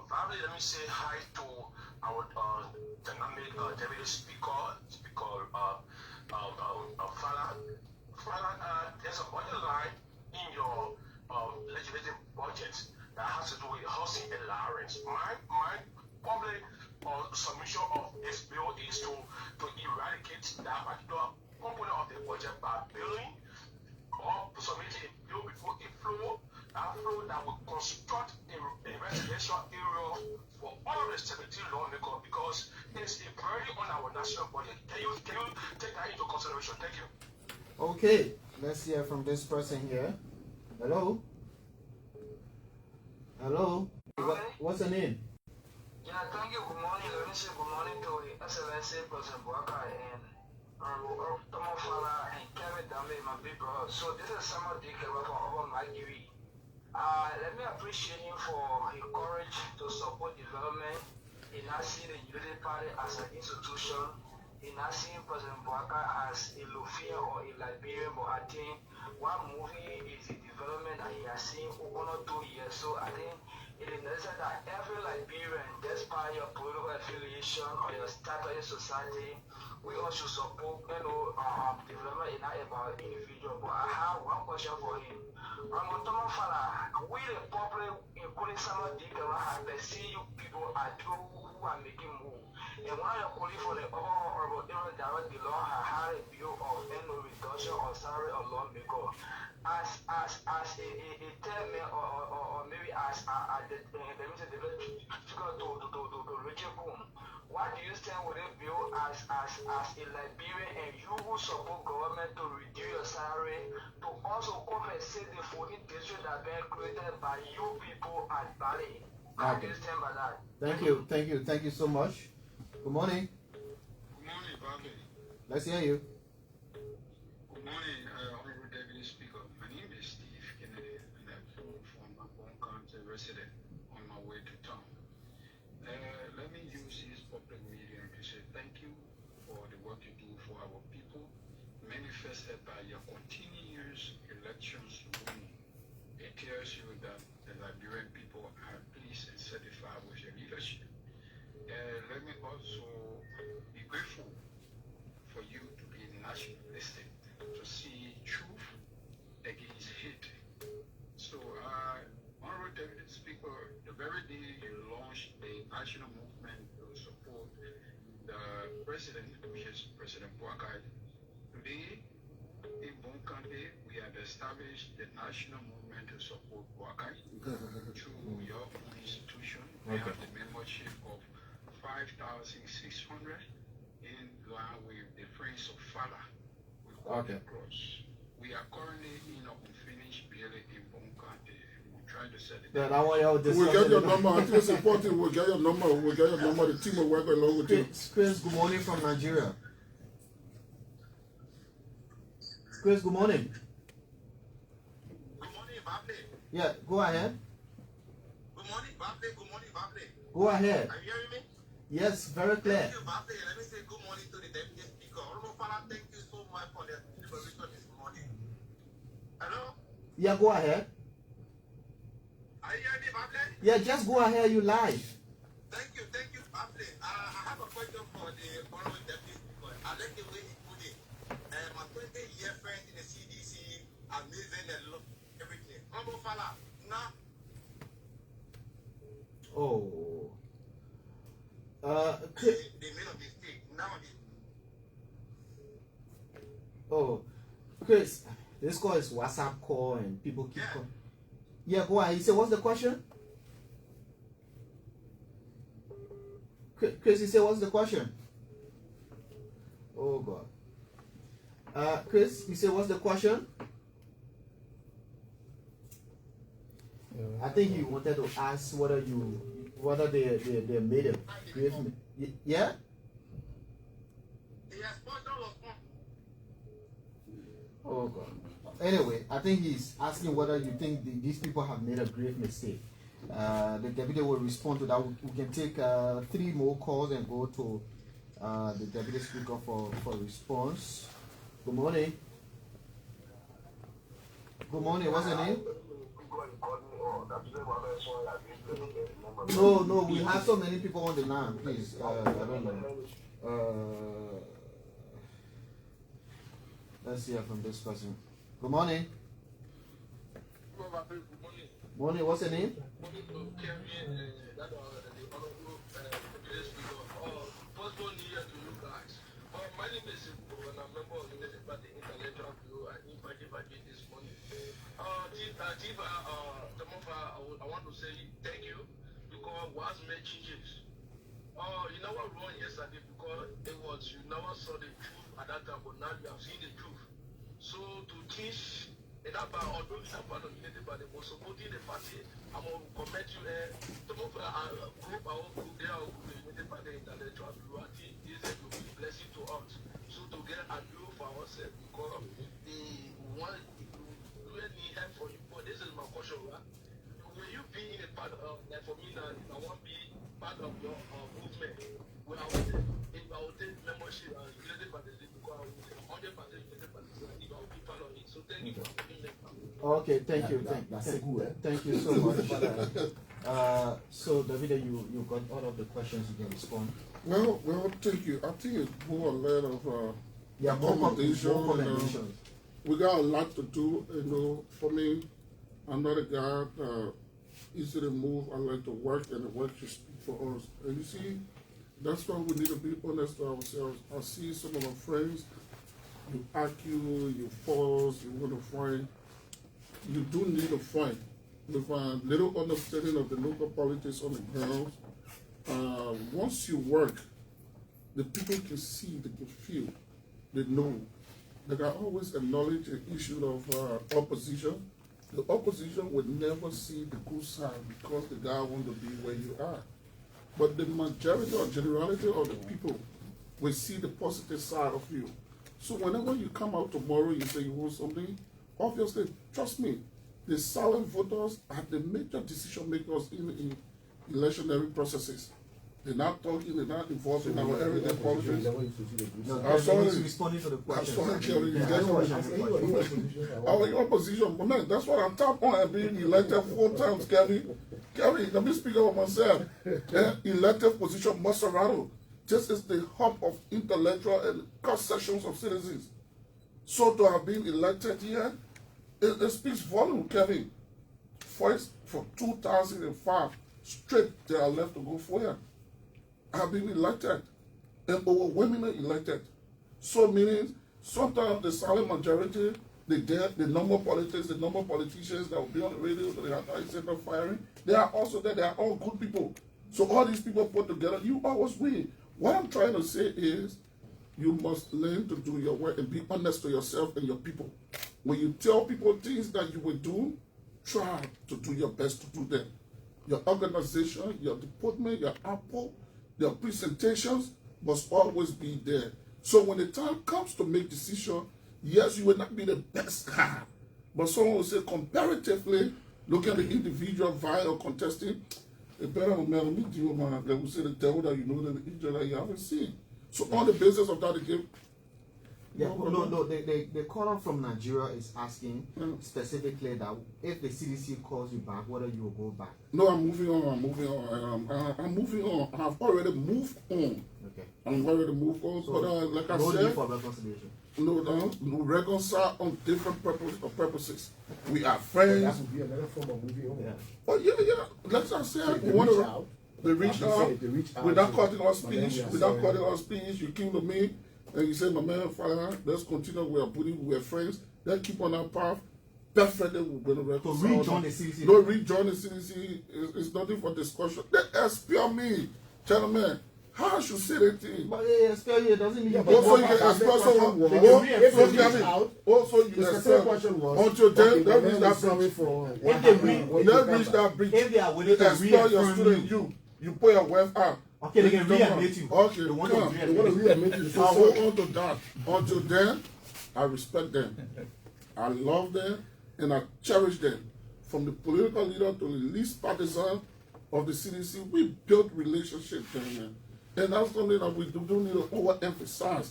Probably let me say hi to our dynamic deputy speaker, Fallah. Fallah, there's a budget line in your legislative budget that has to do with housing allowance. My public submission of this bill is to eradicate that particular component of the budget by building or submitting a bill before a flow that will construct a residential area for all of the 17 lawmakers because it's a priority on our national budget. Can you take that into consideration? Thank you. Okay. Let's hear from this person here. Hello. Hello. What's your name? Yeah, thank you. Good morning. Let me say good morning to the SLSA, President Baka, and Thomas Fallah, and Kevin Dame, my big brother. So this is Samuel Dikeba from Urban Magiri. Let me appreciate him for his courage to support development in not seeing the Unity Party as an institution, in not seeing President Baka as a Lufian or a Liberian, but I think one movie is the development that he has seen for 1 or 2 years. So I think it is necessary that every Liberian, despite your political affiliation or your status in society, we all should support, development is not about individual. But I have one question for him. Thomas Fallah, we the public, including some of the people, have perceived you people are people who are making moves. And one of your colleagues for the overall urban direct below had a view of no reduction or salary or lawmaker. As a term or maybe as the figure to Richard Boom, what do you stand with a view as a Liberian and you who support government to reduce your salary to also compensate the 14 districts that have been created by you people at Bali? How do you stand by that? Thank you so much. Good morning. Good morning, Bobby. Let's hear you. Good morning, Honorable Deputy Speaker. My name is Steve Kennedy, and I'm from my home county resident on my way to town. Let me use this public medium to say thank you for the work you do for our people, manifested by your continuous elections winning. It tells you that the Liberian people are pleased and satisfied with your leadership. let me also be grateful for you to be nationalistic, to see truth against hate. So, Honorable Deputy Speaker, the very day you launched the national movement to support the president, which is President Boakai, today in Bonkande, we have established the national movement to support Boakai through your own institution. We have the membership of 5,600 in line with the Friends of Fallah. We call the cross. We are currently in a unfinished building in Bonkande. We're trying to set it Yeah, up. that one, We'll get your number. I think it's important. We'll get your number. We'll get your number. The team will work along with you. Chris, good morning from Nigeria. Chris, good morning. Good morning, Bable. Yeah, go ahead. Good morning, Bable. Good morning, Bable. Go ahead. Are you hearing me? Yes, very clear. Thank you, Bable. Let me say good morning to the Deputy Speaker. Honorable Fallah, thank you so much for the deliberation this morning. Hello? Yeah, go ahead. Are you hearing me, Bable? Yeah, just go ahead. You live. Thank you, Bable. I have a question for the Honorable Deputy Speaker. I like the way he put it. My 20-year friend in the CDC, amazing and love everything. Honorable Fallah, now. Oh. They made a mistake. Now Oh, Chris, this call is WhatsApp call and people keep calling. Yeah, go ahead. He said, what's the question? Chris, he said, what's the question? Oh, God. Chris, he said, what's the question? I think he wanted to ask whether they made a grave mistake. Yeah? Oh God. Anyway, I think he's asking whether you think these people have made a grave mistake. The deputy will respond to that. We can take 3 more calls and go to the deputy speaker for response. Good morning. Good morning. What's your name? No, we have so many people on the line. Please, I don't know. Let's hear from this person. Good morning. Morning. What's your name? My name is and I'm a member of the Intellectual Bureau and Impact this morning. I want to say thank you because what's made changes. You never wrong yesterday because it was you never saw the truth at that time, but now you have seen the truth. So to teach in that part, although it's not part of the party, but supporting the party, I'm going to commend you. Some of our group, they are the party Intellectual Bureau. I think this is a blessing to us. So to get a deal for ourselves because the one really help for you. But this is my question, right? Will you be in a part of like for me now? If I want to be part of your movement, if I will take membership and related parties, because I will take 100% related parties, if I will be part of it. So thank you for being there. Okay, thank you. Thank you so much. So David, you got all of the questions. You can respond. Well, thank you. I think it's more a lot of More commendation. We got a lot to do. For me, I'm not a guy easy to move. I like to work, and the work should speak for us. And you see, that's why we need to be honest to ourselves. I see some of my friends, you argue, you force, you want to fight. You do need to fight with a little understanding of the local politics on the ground. Once you work, the people can see, they can feel, they know. They can always acknowledge the issue of opposition. The opposition would never see the good side because the guy wants to be where you are. But the majority or generality of the people will see the positive side of you. So whenever you come out tomorrow, you say you want something, obviously, trust me, the silent voters are the major decision makers in electionary processes. They're not talking, they're not involved in our everyday politics. I'm sorry. Responding to the question. Our opposition, but man, that's what I'm talking about. Being elected 4 times, Kevin. Gary, let me speak about myself. Elected position, Maserado. This is the hub of intellectual and cross sections of citizens. So to have been elected here, it speaks volume, Kevin. First, for 2005, straight they are left to go for you. I have been elected, and overwhelmingly elected. So meaning, sometimes the silent majority, the number of politics, the number of politicians that will be on the radio, they have center firing, they are also there, they are all good people. So all these people put together, you always win. What I'm trying to say is, you must learn to do your work and be honest to yourself and your people. When you tell people things that you will do, try to do your best to do them. Your organization, your department, your output, your presentations must always be there. So when the time comes to make decision, yes, you will not be the best guy, but someone will say comparatively, look at the individual via or contesting, a better man meet you, man. They will say the devil that you know than the angel that you haven't seen. So on the basis of that, they give. Yeah, no. The caller from Nigeria is asking specifically that if the CDC calls you back, whether you will go back. No, I'm moving on. I'm moving on. I've already moved on. Okay. I'm already moved on. So, but like I said, no need for reconciliation. No, reconcile on different purposes. We are friends. That would be another form of moving on. Yeah. Oh yeah. Let's not say So we want to. They reach out. Without cutting our speech. Without cutting our speech, you came to me and you said, "My man, Fallah, let's continue. We are buddies. We are friends. Let's keep on our path. Definitely, we're going to reconcile." So rejoin the CDC. No, rejoin the CDC. It's nothing for discussion. They spare me, gentlemen. How I should say that thing? But expel you doesn't mean Also, you can expel someone. Also, you can expel. Until then, that means that bridge. If they are willing to Expel your student, you put your wealth out. Okay, they can readmit you. Okay, they want come. to readmit you. I hold on to that. Until then, I respect them. I love them and I cherish them. From the political leader to the least partisan of the CDC, we built relationships, gentlemen. And that's something that we don't need to overemphasize.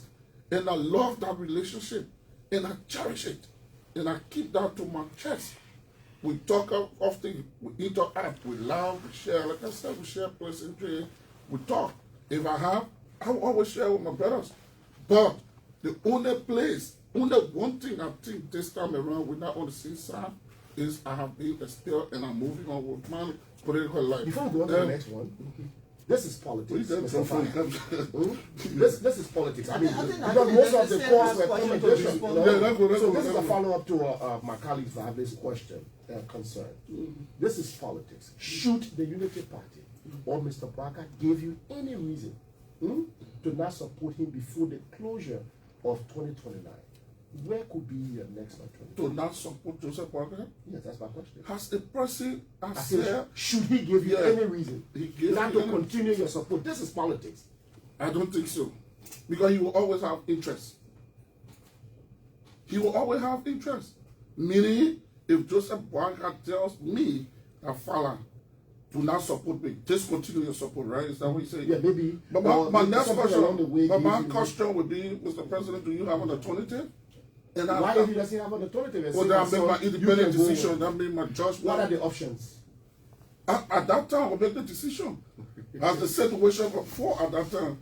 And I love that relationship. And I cherish it. And I keep that to my chest. We talk often, we interact, we laugh, we share. Like I said, we share pleasant dreams. We talk. If I will always share with my brothers. But the only one thing I think this time around we're not on the same side is I have been expelled and I'm moving on with my political life. Before we go on to the next one, this is politics. This is politics. I mean, because most of the calls were commentations. So this is a follow-up to my colleague Vabe's question, concern. This is politics. Should the Unity Party or Mr. Barker give you any reason to not support him before the closure of 2029? Where could be your next opportunity? To not support Joseph Barker? Yes, that's my question. Has the person should he give you any reason not to any... continue your support? This is politics. I don't think so. Because he will always have interest. He will always have interest. Meaning, if Joseph Barker tells me that Fallah, do not support me, discontinue your support, right? Is that what you say? Yeah, maybe. But my next question would be, Mr. President, do you have an alternative? And why if he doesn't have an alternative? Well, that make my independent decision. That make my judgment. What are the options? At that time, I'll make the decision. As the situation before at that time.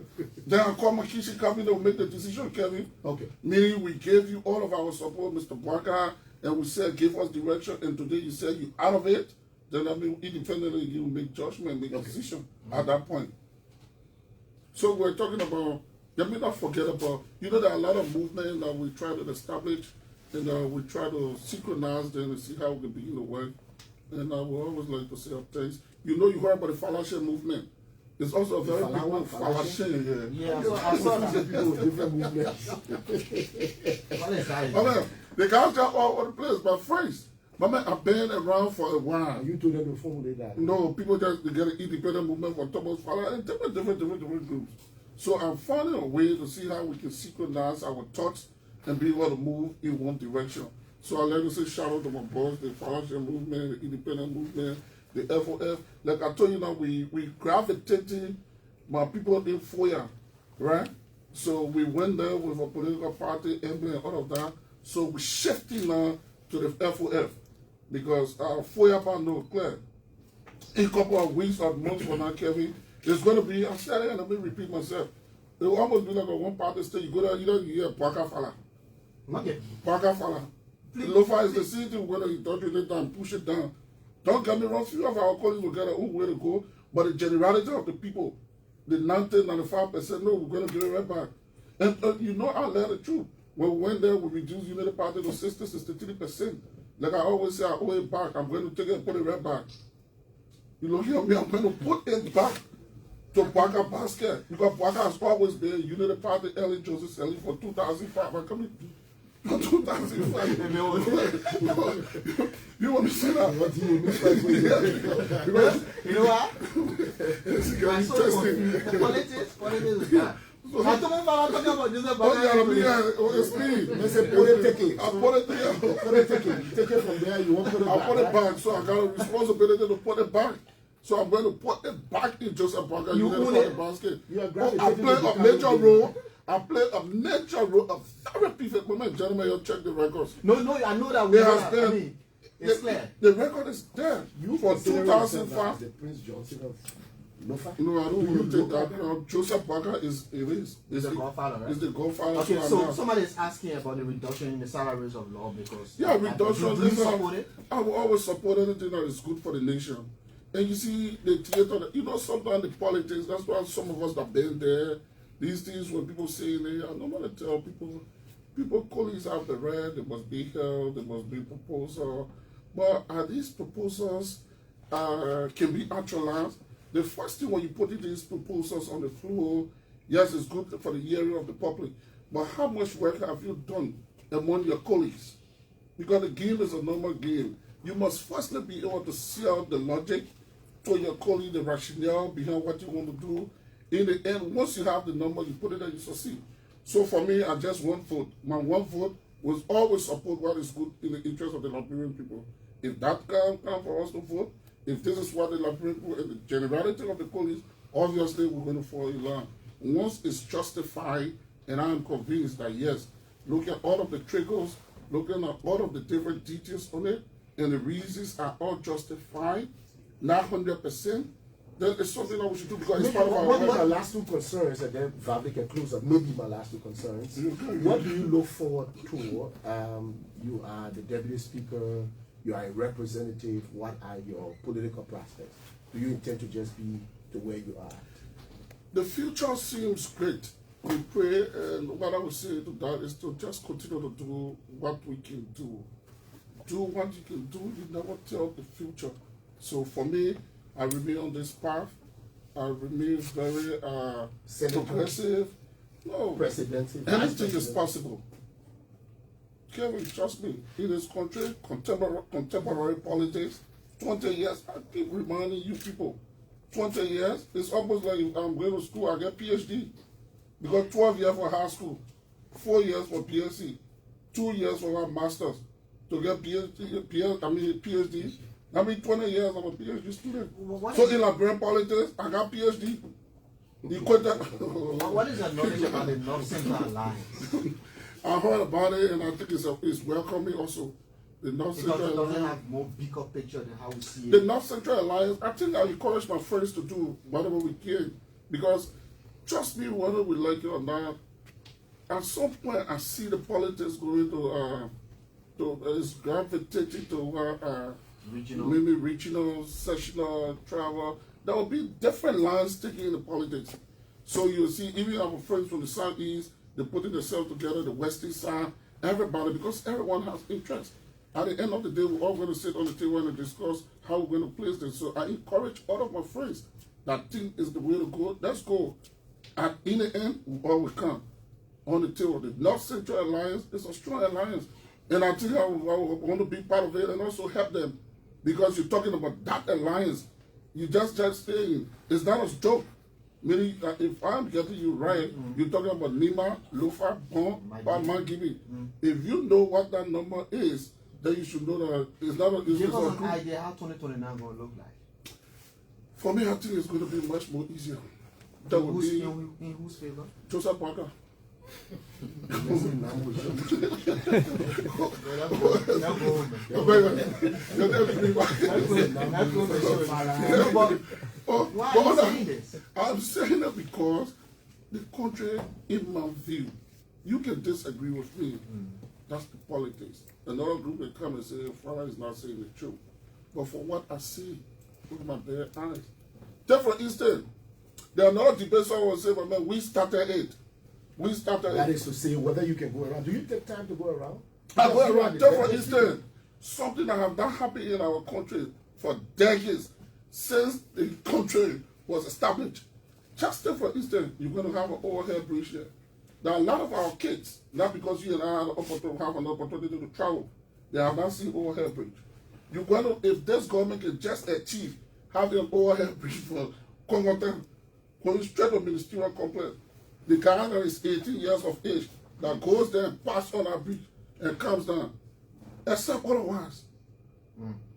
Then I call my Kishi cabinet will make the decision, Kevin. Okay. Meaning we gave you all of our support, Mr. Barker, and we said give us direction, and today you said you out of it. Then I mean independently you make judgment, make a decision at that point. So we're talking about. Let me not forget about, there are a lot of movements that we try to establish and we try to synchronize them and see how we can begin to work. And I would always like to say things. You heard about the Fallah movement. It's also a very big one. Fallah, yeah. So I saw that. People with different movements. They can't tell all over the place, but friends. My man, I've been around for a while. You told them to formulate that. No, people just get an independent movement for Thomas Fallah and different groups. So I'm finding a way to see how we can synchronize our thoughts and be able to move in one direction. So I like to say shout out to my boss, the Fallah movement, the independent movement, the FOF. Like I told you now, we gravitated my people in FOIA, right? So we went there with a political party, emblem, and all of that. So we're shifting now to the FOF because our FOIA band no clear. in a couple of weeks or months from now, Kevin, it's going to be, I said it and let me repeat myself. It will almost be like a one party state. You go there, you hear Parker Fallah. Okay. Parker Fallah. The lofa is the city we're going to touch it and push it down. Don't get me wrong, few of our colleagues will get a own way to go, but the generality of the people, the 95%, no, we're going to give it right back. And you know, I learned the truth. When we went there, we reduced unity party to 63%. Like I always say, I owe it back. I'm going to take it and put it right back. You know, hear me? I'm going to put it back to Parker Basket. Because Parker has always been unity party, Ellen Joseph selling for 2005. I'm coming. 2005. You want to see that? What do you mean? Because You know what? it's I'm getting so interesting. confused. Politics is bad. I told him about talking about Joseph Oh, yeah, it's me. They say politically. I put it there. Politically. You take it from there, you won't put it I back. put it right? back, so I got a responsibility to put it back. So I'm going to put it back in Joseph Parker. You Unity own Party it? basket. You are I gravitating play to a the major kind of role. I play a major role, a very perfect moment. Gentlemen, you check the records. No, I know that There has I been. mean, it's clear. The record is there. You For consider yourself as 2005. the Prince Johnson of Lofa? No, I don't Do you want to take look that. Joseph Parker is It's the godfather, right? Is the godfather. Okay, I'm so not- somebody is asking about the reduction in the salaries of law because Yeah, reduction. Do you support it? I will always support anything that is good for the nation. And you see, the theater, you know, sometimes the politics, that's why some of us that been there, these things when people say, I don't want to tell people, colleagues have the right, they must be held, there must be proposal. But are these proposals can be actualized? The first thing when you put these proposals on the floor, yes, it's good for the hearing of the public, but how much work have you done among your colleagues? Because the game is a normal game. You must firstly be able to see out the logic to your colleague, the rationale behind what you want to do. In the end, once you have the number, you put it there, you succeed. So for me, I just one vote. My one vote was always support what is good in the interest of the Liberian people. If that can come for us to vote, if this is what the Liberian people and the generality of the colleagues, obviously we're going to fall in line. Once it's justified, and I am convinced that yes, look at all of the triggers, looking at all of the different details on it, and the reasons are all justified, not 100%, then it's something that we should do because it's part of our What are my work. last two concerns, and then Vabli can close up, maybe my last two concerns. What do you look forward to? You are the deputy speaker, you are a representative. What are your political prospects? Do you intend to just be to where you are? The future seems great. We pray, and what I would say to that is to just continue to do what we can do. Do what you can do, you never tell the future. So for me, I remain on this path. I remain very progressive. No, Presidency. anything is possible. Kevin, trust me, in this country, contemporary politics, 20 years, I keep reminding you people, 20 years, it's almost like I'm going to school, I get PhD. Because 12 years for high school, 4 years for PhD, 2 years for my master's. To get PhD, I mean 20 years I'm a PhD student. So in Liberian politics, I got PhD. What is your knowledge about the North Central Alliance? I heard about it, and I think it's welcoming also. The North Because Central it doesn't Alliance. have more bigger picture than how we see The it. North Central Alliance, I think I encourage my friends to do whatever we can. Because, trust me, whether we like it or not, at some point I see the politics going to it's gravitating to Regional. maybe regional, sectional, travel. There will be different lines taken in the politics. So you'll see, even our friends from the Southeast, they're putting themselves together, the Western side, everybody, because everyone has interest. At the end of the day, we're all going to sit on the table and discuss how we're going to place this. So I encourage all of my friends that think is the way to go. Let's go. And in the end, we all will come on the table. The North Central Alliance is a strong alliance. And I think I want to be part of it and also help them. Because you're talking about that alliance. You just saying, it's not a joke. Meaning, if I'm getting you right, you're talking about Nima, Lofa, Bon, Mangibi. If you know what that number is, then you should know that it's not a... Give us an idea how 2029 going to look like. For me, I think it's going to be much more easier. That would be In whose favor? Joseph Parker. Why are you saying this? I'm saying it because the country, in my view, you can disagree with me. That's the politics. Another group will come and say, Fallah is not saying the truth. But for what I see with my bare eyes. Take for instance, there are no debates I will say, but man, we started it. We started That it. is to say, whether you can go around. Do you take time to go around? I go around. Take for Decades. instance, something that have not happened in our country for decades, since the country was established. Just take for instance, you're going to have an overhead bridge here. There are a lot of our kids, not because you and I have an opportunity to travel, they have not seen overhead bridge. You're going to, if this government can just achieve having an overhead bridge for Congo, going straight to ministerial complex, the guy that is 18 years of age that goes there and passes on our bridge and comes down, except otherwise.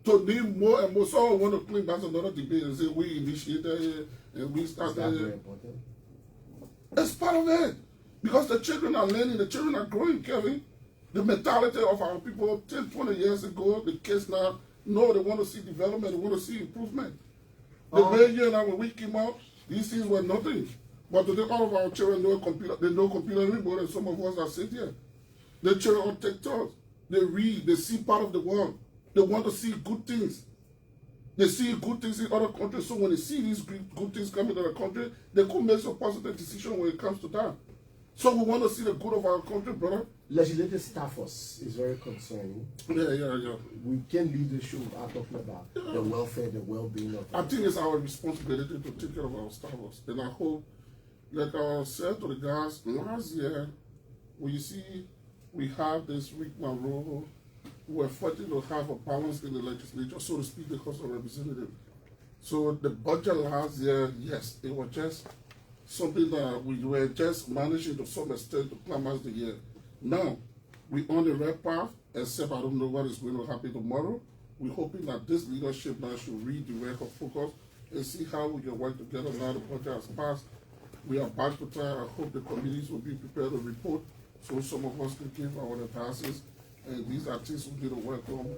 To need more and more, someone want to claim that's another debate and say we initiated it and we Is that started very it. important? That's part of it. Because the children are learning, the children are growing, Kevin. The mentality of our people 10, 20 years ago, the kids now know they want to see development, they want to see improvement. The way you and I, when we came out, these things were nothing. But today, all of our children know computer, they know computer anymore than some of us that sit here. The children on TikTok, they read, they see part of the world. They want to see good things. They see good things in other countries, so when they see these good things coming to the country, they could make some positive decision when it comes to that. So we want to see the good of our country, brother. Legislative staffers is very concerning. Yeah. We can leave the show without talking about the welfare, the well-being of I think it's our responsibility to take care of our staffers. And I hope, like I said to the guys last year, when you see we have this Rick Monroe, we're fighting to have a balance in the legislature, so to speak, the House of Representatives. So the budget last year, yes, it was just something that we were just managing to some extent to climb out the year. Now, we're on the right path, except I don't know what is going to happen tomorrow. We're hoping that this leadership now should redirect our focus and see how we can work together now the budget has passed. We are back to try. I hope the committees will be prepared to report so some of us can give our advices. And these are things we need to work on,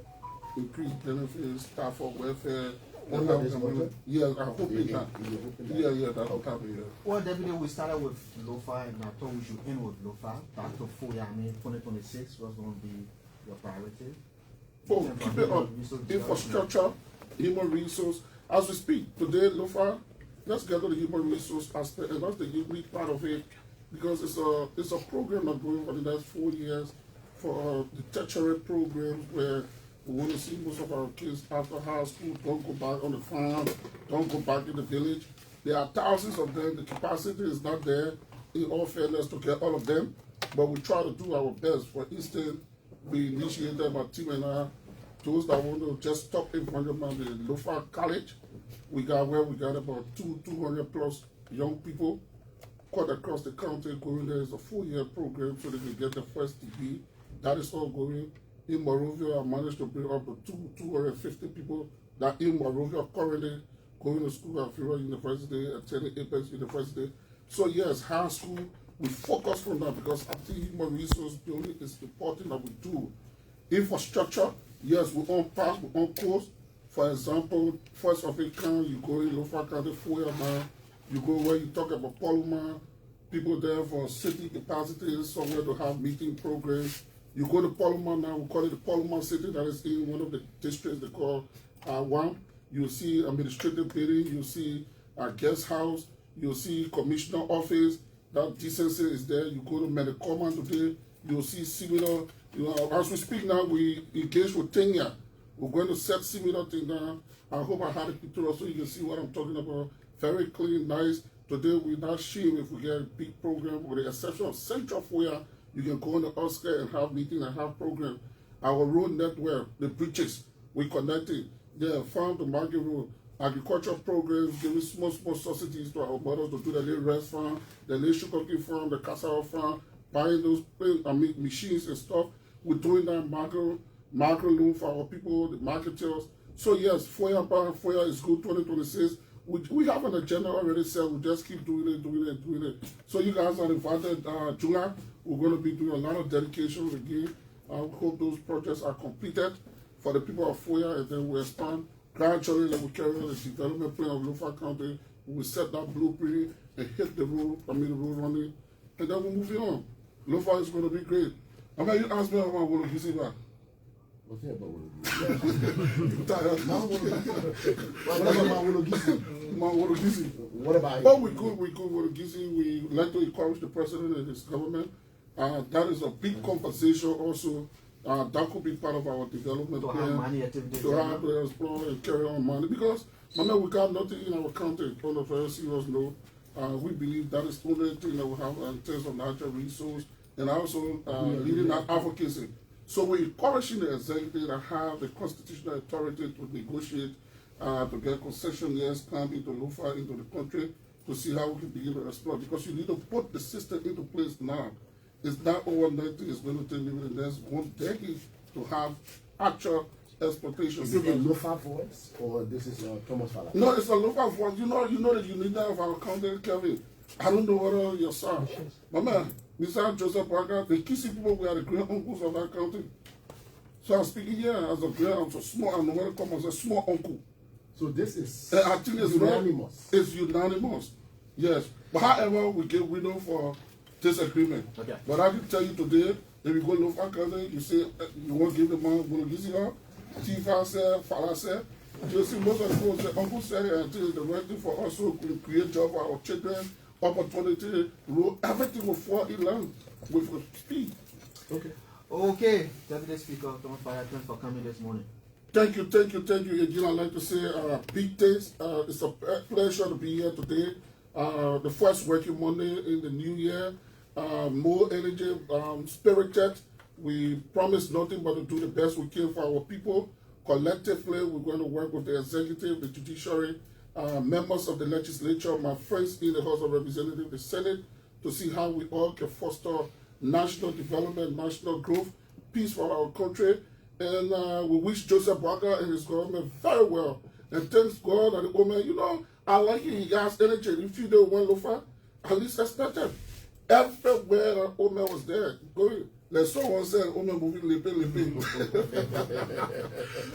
increased benefits, staff for welfare. Under this budget? Yeah, I'm hoping that. You're hoping that? Yeah, that will happen, yeah. Well, Deputy, we started with LOFA, and I thought we should end with LOFA. Back to FOIA, 2026 was going to be your priority. Oh, keep it up. Infrastructure, human resource. As we speak, today, LOFA, let's get to the human resource aspect, and that's the unique part of it, because it's a program that's going for the next 4 years for the tertiary programs where we want to see most of our kids after high school don't go back on the farm, don't go back in the village. There are thousands of them. The capacity is not there, in all fairness, to get all of them, but we try to do our best. For instance, we initiated my team and I, those that want to just stop in front of the Lofa College. We got about 200 plus young people cut across the country going there. It's a 4-year program so they can get the first degree. That is all going. In Monrovia, I managed to bring up to 250 people that in Monrovia currently going to school at Federal University, attending Apex University. So yes, high school, we focus on that because I think human resource building is important that we do. Infrastructure, yes, we're on path, we're on course. For example, first of it kind, you go in Lofa County, Foya, you go where you talk about Paloma, people there for city capacity, somewhere to have meeting programs. You go to Paloma now, we call it the Paloma City, that is in one of the districts they call WAM. You'll see administrative building, you'll see a guest house, you'll see commissioner office, that decency is there. You go to Medicoma today, you'll see similar, as we speak now, we engage with Kenya. We're going to set similar thing down. I hope I had a picture so you can see what I'm talking about. Very clean, nice. Today we're not sure if we get a big program, with the exception of Central Foya. You can go on the Oscar and have meetings and have programs. Our road network, the bridges, we connected. They farm to market road, agricultural programs, giving small subsidies to our mothers to do the little rice farm, the little sugarcane farm, the cassava farm, buying those machines and stuff. We're doing that macro loan for our people, the marketers. So yes, FOIA is good 2026. we have an agenda already set. We just keep doing it. So you guys are invited. July, we're going to be doing a lot of dedications again. I hope those projects are completed for the people of Foya, and then we expand gradually. Like we carry on the development plan of Lofa County. We will set that blueprint and hit the road. The road running, and then we're moving on. Lofa is going to be great. I mean, you asked me about what you see back. What's that about What about But we good with Wologisi. We like to encourage the president and his government. That is a big conversation also. That could be part of our development To plan. have money activities. To have to explore and carry on money. Because, we got nothing in our country on a very serious note. We believe that is the only thing that we have in terms of natural resource and also leading our advocacy. So we're encouraging the executive to have the constitutional authority to negotiate, to get concessionaires come into Lofa, into the country, to see how we can begin to explore. Because you need to put the system into place now. It's not overnight, it's going to take maybe the next 1 decade to have actual exploitation. Is it a Lofa voice, or this is Thomas Fallah? No, it's a Lofa voice. You know the uniqueness of our country, Kevin. I don't know whether your son, my man, Mr. Joseph Parker, the Kisi people were the great uncles of that country. So I'm speaking here as a great uncle, small, I'm going to come as a small uncle. So this is I think it's unanimous. It's unanimous, yes. But however, we get window for disagreement. Okay. But I can tell you today, if you go to Lofa County, you say you want to give the man Wologisi, Tifa said, Fallah said. You see, most of the people say, Uncle said it, and it's the right thing for us to create job for our children, opportunity, everything will fall in line with speed. Okay. Okay, Deputy Speaker, Thomas Fallah, thanks for coming this morning. Thank you. Again, I'd like to say big thanks. It's a pleasure to be here today. The first working Monday in the new year. More energy, spirited. We promise nothing but to do the best we can for our people. Collectively, we're going to work with the executive, the judiciary, members of the legislature, my friends in the House of Representatives, the Senate, to see how we all can foster national development, national growth, peace for our country. And we wish Joseph Walker and his government very well. And thanks God and the woman, I like it. He has energy. If you don't want Lofa, at least expect him. Everywhere that Omer was there, going. Like someone said, Omer moving lipping.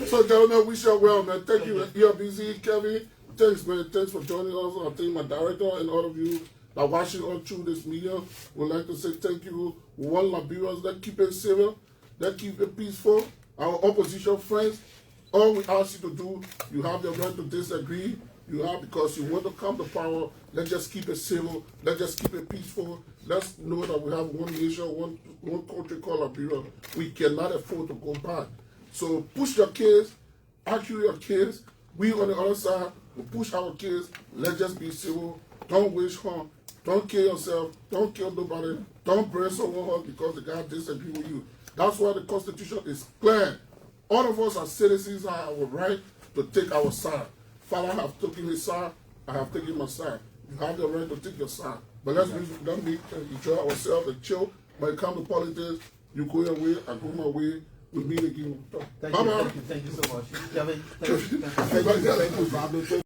So, gentlemen, wish you well, man. Thank you, ELBC, Kevin. Thanks, man. Thanks for joining us. I thank my director and all of you that are watching all through this media. Would like to say thank you. We want Liberians. Let's keep it civil. Let's keep it peaceful. Our opposition friends, all we ask you to do, you have the right to disagree. You have, because you want to come to power. Let's just keep it civil. Let's just keep it peaceful. Let's know that we have one nation, one country called Liberia. We cannot afford to go back. So push your kids, argue your kids. We on the other side will push our kids. Let's just be civil. Don't wish harm. Don't kill yourself. Don't kill nobody. Don't burn someone else because the guy disagree with you. That's why the Constitution is clear. All of us as citizens have our right to take our side. Fallah have taken his side, I have taken my side. You have the right to take your side. But let's enjoy ourselves and chill. When it comes to politics, you go your way, I go my way. We meet again. Thank you so much. Kevin, thank you.